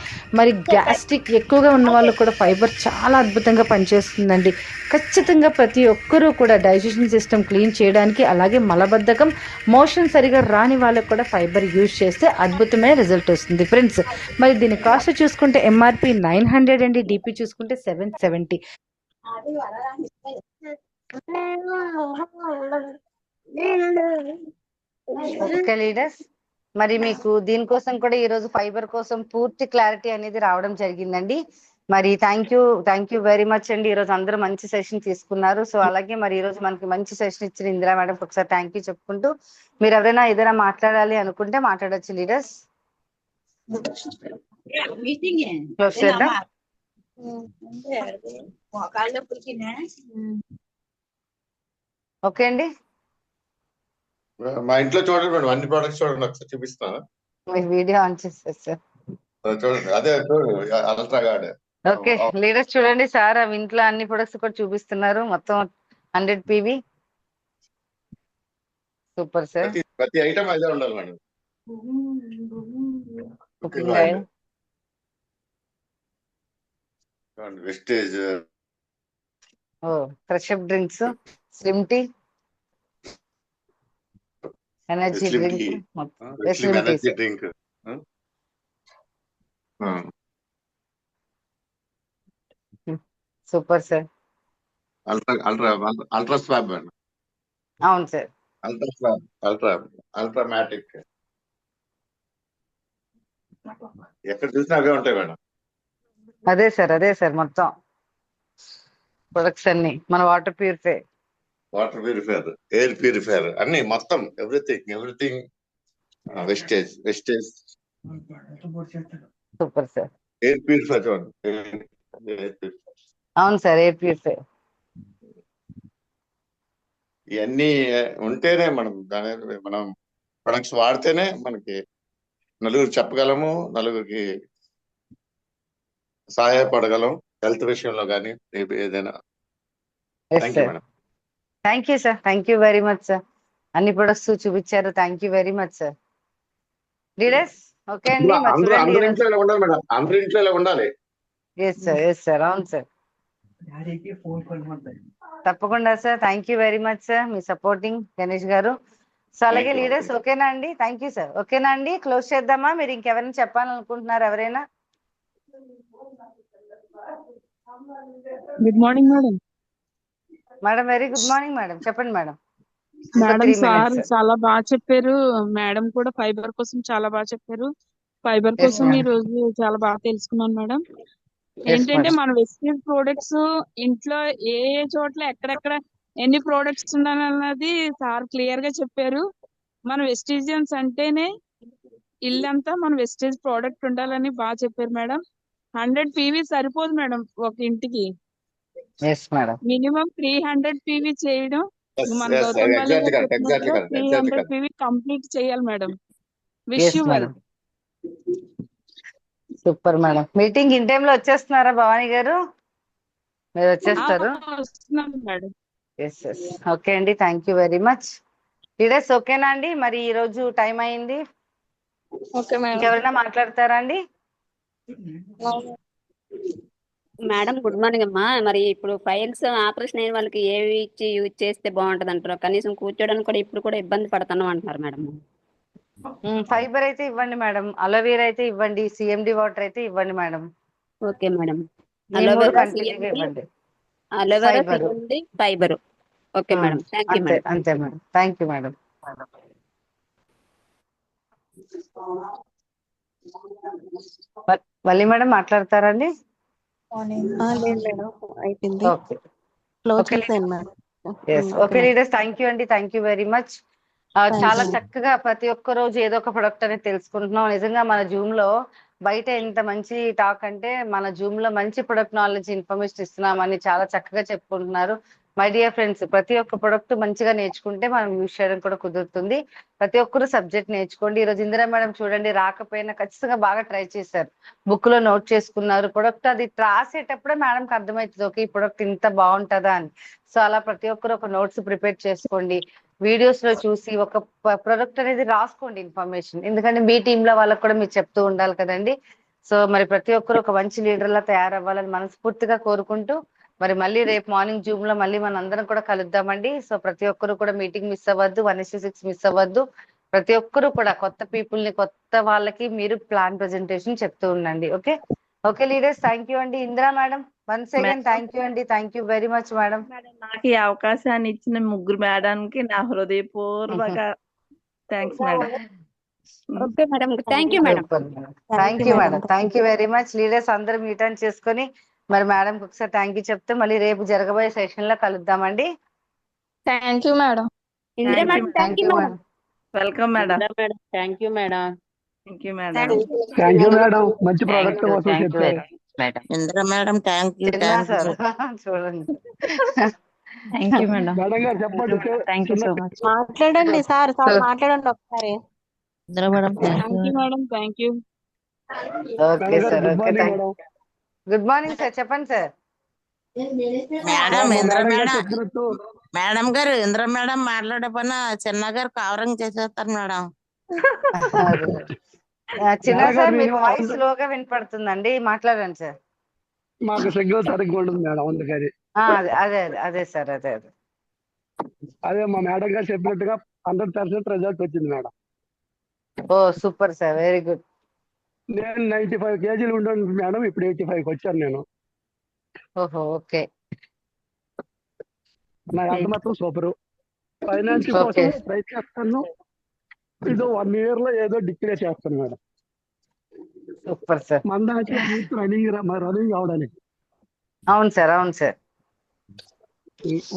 మరి గ్యాస్ట్రిక్ ఎక్కువగా ఉన్న వాళ్ళు కూడా ఫైబర్ చాలా అద్భుతంగా పనిచేస్తుందండి. ఖచ్చితంగా ప్రతి ఒక్కరూ కూడా డైజెషన్ సిస్టమ్ క్లీన్ చేయడానికి, అలాగే మలబద్ధకం, మోషన్ సరిగా రాని వాళ్ళకు కూడా ఫైబర్ యూజ్ చేస్తే అద్భుతమైన రిజల్ట్ వస్తుంది ఫ్రెండ్స్. మరి దీని కాస్ట్ చూసుకుంటే ఎంఆర్పి 900 అండి, డిపి చూసుకుంటే 770. ఓకే లీడర్స్, మరి మీకు దీనికోసం కూడా ఈరోజు ఫైబర్ కోసం పూర్తి క్లారిటీ అనేది రావడం జరిగిందండి. మరి థ్యాంక్ యూ వెరీ మచ్ అండి. ఈరోజు అందరూ మంచి సెషన్ తీసుకున్నారు. సో అలాగే మరి ఈరోజు మనకి మంచి సెషన్ ఇచ్చిన ఇందిరా మేడం ఒకసారి థ్యాంక్ యూ చెప్పుకుంటూ, మీరు ఎవరైనా ఏదైనా మాట్లాడాలి అనుకుంటే మాట్లాడచ్చు లీడర్స్. క్లోజ్ చేద్దాం. ఓకే అండి, మా ఇంట్లో చూడండి మేడం, అన్ని ప్రొడక్ట్స్ చూడండి, ఒకసారి చూపిస్తాను. మీకు వీడియో ఆన్ చేస్తారు సార్. చూడండి, అదే అల్ట్రా గార్డ్. ఓకే లీడర్స్ చూడండి, సార్ అవి ఇంట్లో అన్ని ప్రొడక్ట్స్ కూడా చూపిస్తున్నారు. మొత్తం 100 PV. Super sir. ప్రతి ఐటమ్ అదే ఉండాలి madam. Cooking oil, Vestige, fresh drinks, slim tea, energy drink, energy drink, super sir. Ultra swab madam. అవును sir. Ultra swab, ultra matic, ఎక్కడ చూసినా అవే ఉంటాయి మేడం. అదే సార్ మొత్తం ప్రొడక్ట్స్ అన్ని. మన వాటర్ ప్యూరిఫైయర్, ఎయిర్ ప్యూరిఫైయర్ అన్ని మొత్తం everything Vestige. Super sir. Air purifier చూడండి. అవును సార్, ఎయిర్ ప్యూరిఫైయర్. ఇవన్నీ ఉంటేనే మనం ప్రొడక్ట్స్ వాడితేనే మనకి నలుగురు చెప్పగలము, నలుగురికి సహాయపడగలం హెల్త్ విషయంలో కానీ ఏదైనా. Thank you madam. Thank you very much sir. అన్ని ప్రొడక్ట్స్ చూపించారు. Thank you very much sir. Leaders okay అండి. అందరి ఇంట్లో ఇలా ఉండాలి మేడం, అందరి ఇంట్లో ఇలా ఉండాలి. ఎస్ సార్, అవును సార్, తప్పకుండా sir. Thank you very much sir, me supporting Ganesh గారు. సో అలాగే లీడర్స్ ఓకేనా అండి? Thank you sir. ఓకేనా అండి, క్లోజ్ చేద్దామా? మీరు ఇంకెవరైనా చెప్పాలనుకుంటున్నారు ఎవరైనా? Good morning madam. Madam very good morning madam, చెప్పండి మేడం. మేడం సార్ చాలా బాగా చెప్పారు. మేడం కూడా ఫైబర్ కోసం చాలా బాగా చెప్పారు. ఫైబర్ కోసం ఈ రోజు చాలా బాగా తెలుసుకున్నాను మేడం. ఏంటంటే మన వెస్టేజ్ ప్రోడక్ట్స్ ఇంట్లో ఏ ఏ చోట్ల ఎక్కడెక్కడ ఎన్ని ప్రోడక్ట్స్ ఉండాలన్నది సార్ క్లియర్ గా చెప్పారు. మన వెస్టేజియన్స్ అంటేనే ఇల్లంతా మన వెస్టేజ్ ప్రోడక్ట్ ఉండాలని బాగా చెప్పారు మేడం. 100 PV సరిపోదు మేడం ఒక ఇంటికి, మినిమం 300 PV చేయడం మన గౌతమ్ బాలి గారు చెప్పినట్టుగా 300 PV కంప్లీట్ చేయాలి madam. Wish yes you well. Madam, super madam. Meeting in time లో వచ్చేస్తున్నారా భవానీ గారు? మీరు వచ్చేస్తారు. వస్తున్నాను మేడం. ఎస్ ఎస్, ఓకే అండి, thank you very much. Leaders ఓకేనా అండి? మరి ఈ రోజు టైం అయింది, ఓకే మేడం. ఇంకెవరైనా మాట్లాడతారా అండి? మేడం గుడ్ మార్నింగ్ అమ్మా. మరి ఇప్పుడు ఫైల్స్ ఆపరేషన్ అయిన వాళ్ళకి ఏవి ఇచ్చి యూజ్ చేస్తే బాగుంటది అంటారు? కనీసం కూర్చోడానికి కూడా ఇప్పుడు కూడా ఇబ్బంది పడుతున్నాం అంటున్నారు మేడం. ఫైబర్ అయితే ఇవ్వండి మేడం, అలోవేరా అయితే ఇవ్వండి, సిఎండి వాటర్ అయితే ఇవ్వండి మేడం. Okay madam. ఈ మూడు అలోవెరా, కంటిన్యూగా ఇవ్వండి. Aloe vera, fibre CMD, fibre. Okay madam, thank you అంతే మేడం. అంతే మేడం, థ్యాంక్ యూ మేడం. మళ్ళీ మేడం మాట్లాడతారండి? లేదు మేడం, అయిపోయింది. ఓకే క్లోజ్ ఓకే చేసేయండి madam. Okay leaders, thank you అండి, థ్యాంక్ యూ వెరీ మచ్. చాలా చక్కగా ప్రతి ఒక్క రోజు ఏదో ఒక ప్రొడక్ట్ అనేది తెలుసుకుంటున్నాం. నిజంగా మన జూమ్ లో బయట ఎంత మంచి టాక్ అంటే మన జూమ్ లో మంచి ప్రొడక్ట్ నాలెడ్జ్ ఇన్ఫర్మేషన్ ఇస్తున్నామని చాలా చక్కగా చెప్పుకుంటున్నారు. మై డియర్ ఫ్రెండ్స్, ప్రతి ఒక్క ప్రొడక్ట్ మంచిగా నేర్చుకుంటే మనం యూజ్ చేయడం కూడా కుదురుతుంది. ప్రతి ఒక్కరు సబ్జెక్ట్ నేర్చుకోండి. ఈ రోజు ఇందిరా మేడం చూడండి, రాకపోయినా ఖచ్చితంగా బాగా ట్రై చేశారు, బుక్ లో నోట్ చేసుకున్నారు. ప్రొడక్ట్ అది రాసేటప్పుడే మేడంకి అర్థమవుతుంది, ఓకే ఈ ప్రొడక్ట్ ఇంత బాగుంటుందా అని. సో అలా ప్రతి ఒక్కరు ఒక నోట్స్ ప్రిపేర్ చేసుకోండి, వీడియోస్ లో చూసి ఒక ప్రొడక్ట్ అనేది రాసుకోండి ఇన్ఫర్మేషన్, ఎందుకంటే మీ టీమ్ లో వాళ్ళకి కూడా మీరు చెప్తూ ఉండాలి కదండి. సో మరి ప్రతి ఒక్కరు ఒక మంచి లీడర్ లా తయారవ్వాలని మనస్ఫూర్తిగా కోరుకుంటూ, మరి మళ్ళీ రేపు మార్నింగ్ జూమ్ లో మళ్ళీ మన అందరం కూడా కలుద్దామండి. సో ప్రతి ఒక్కరు కూడా మీటింగ్ మిస్ అవ్వద్దు, 1:6 మిస్ అవ్వద్దు. ప్రతి ఒక్కరు కూడా కొత్త పీపుల్ ని, కొత్త వాళ్ళకి మీరు ప్లాన్ ప్రెజెంటేషన్ చెప్తూ ఉండండి. Okay okay leaders, thank you అండి. Indira madam once again thank you అండి, thank you very much madam. నాకు ఈ అవకాశాన్ని ఇచ్చిన ముగ్గురు మేడానికి నా హృదయపూర్వక thanks madam. Okay madam, thank you madam. Thank you madam, thank you very much. Leaders అందరూ మీట్ చేసుకొని మరి మేడం ఒకసారి థ్యాంక్ యూ చెప్తే మళ్ళీ రేపు జరగబోయే సెషన్ లో కలుద్దామండి. Thank you madam. Indira madam, thank you madam. Welcome madam. Thank you madam. Thank you madam. Thank you madam, మంచి ప్రోడక్ట్ కోసం చెప్పారు. Indira madam, thank you. చూడండి, థ్యాంక్ యూ మేడం. మేడం గారు చెప్పండి. Thank you so much. మాట్లాడండి sir, మాట్లాడండి ఒకసారి. Thank you madam, thank you. Okay sir, good okay morning madam. Good morning sir, చెప్పండి sir. Madam Indira madam, madam గారు ఇందిరా మేడం మాట్లాడే పని చిన్న గారు కవరింగ్ చేసేస్తారు మేడం. చిన్న సార్ మీ వాయిస్ స్లోగా వినపడుతుందండి, మాట్లాడండి సార్. మాకు సిగ్నల్ సరిగ్గా ఉంటుంది మేడం, అందుకని. అదే అదే అదే సార్, అదే అదే అదే మా మేడం గారు చెప్పినట్టుగా 100% రిజల్ట్ వచ్చింది మేడం. ఓ సూపర్ సార్, వెరీ గుడ్. నేను 95 kgs ఉంటాను మేడం, ఇప్పుడు 85 వచ్చాను నేను. ఓహో ఓకే. నా అంత మాత్రం సూపరు. ఫైనాన్స్ కోసం ట్రై చేస్తాను, ఇది 1 year లో ఏదో డిక్లేర్ చేస్తాను మేడం. Super sir. మన దాంట్లో రన్నింగ్ అవడానికి. అవును సార్, అవును సార్.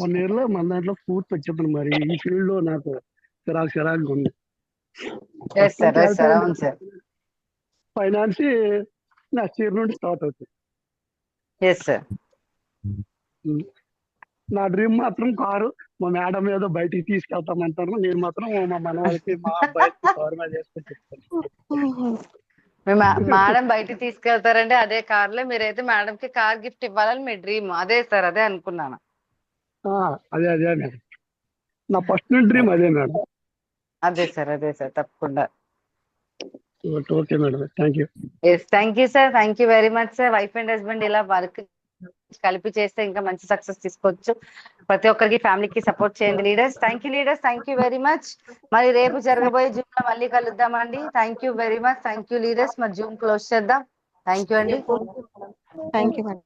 1 year లో మన దాంట్లో పూర్తి వచ్చేస్తాను. మరి ఈ ఫీల్డ్ లో నాకు చిరాకు ఉంది. అవును సార్. ఫైనాన్స్ నెక్స్ట్ ఇయర్ నుండి స్టార్ట్ అవుతుంది. Yes sir. నా డ్రీమ్ మాత్రం కారు. మా మేడం ఏదో బయటికి తీసుకెళ్తామంటారు, నేను మాత్రం మా మనవాళ్ళకి మా అబ్బాయికి కారు మీద చేసుకొని మేడం బయటికి తీసుకెళ్తారంటే అదే కార్ లో మీరైతే మేడం కి కార్ గిఫ్ట్ ఇవ్వాలని మీ డ్రీమ్. అదే సార్, అదే అనుకున్నాను. అదే మేడం, నా పర్సనల్ డ్రీమ్ అదే మేడం. అదే సార్, అదే సార్, తప్పకుండా. Okay madam, thank you. Yes thank you sir, thank you very much sir. Wife and husband ఇలా వర్క్ కలిపి చేస్తే ఇంకా మంచి సక్సెస్ తీసుకోవచ్చు. ప్రతి ఒక్కరికి ఫ్యామిలీకి సపోర్ట్ చేయండి leaders. Thank you leaders, thank you very much. మరి రేపు జరగబోయే జూమ్ లో మళ్ళీ కలుద్దామండి. Thank you very much, thank you leaders. మరి జూమ్ క్లోజ్ చేద్దాం. థ్యాంక్ యూ అండి. Thank you madam.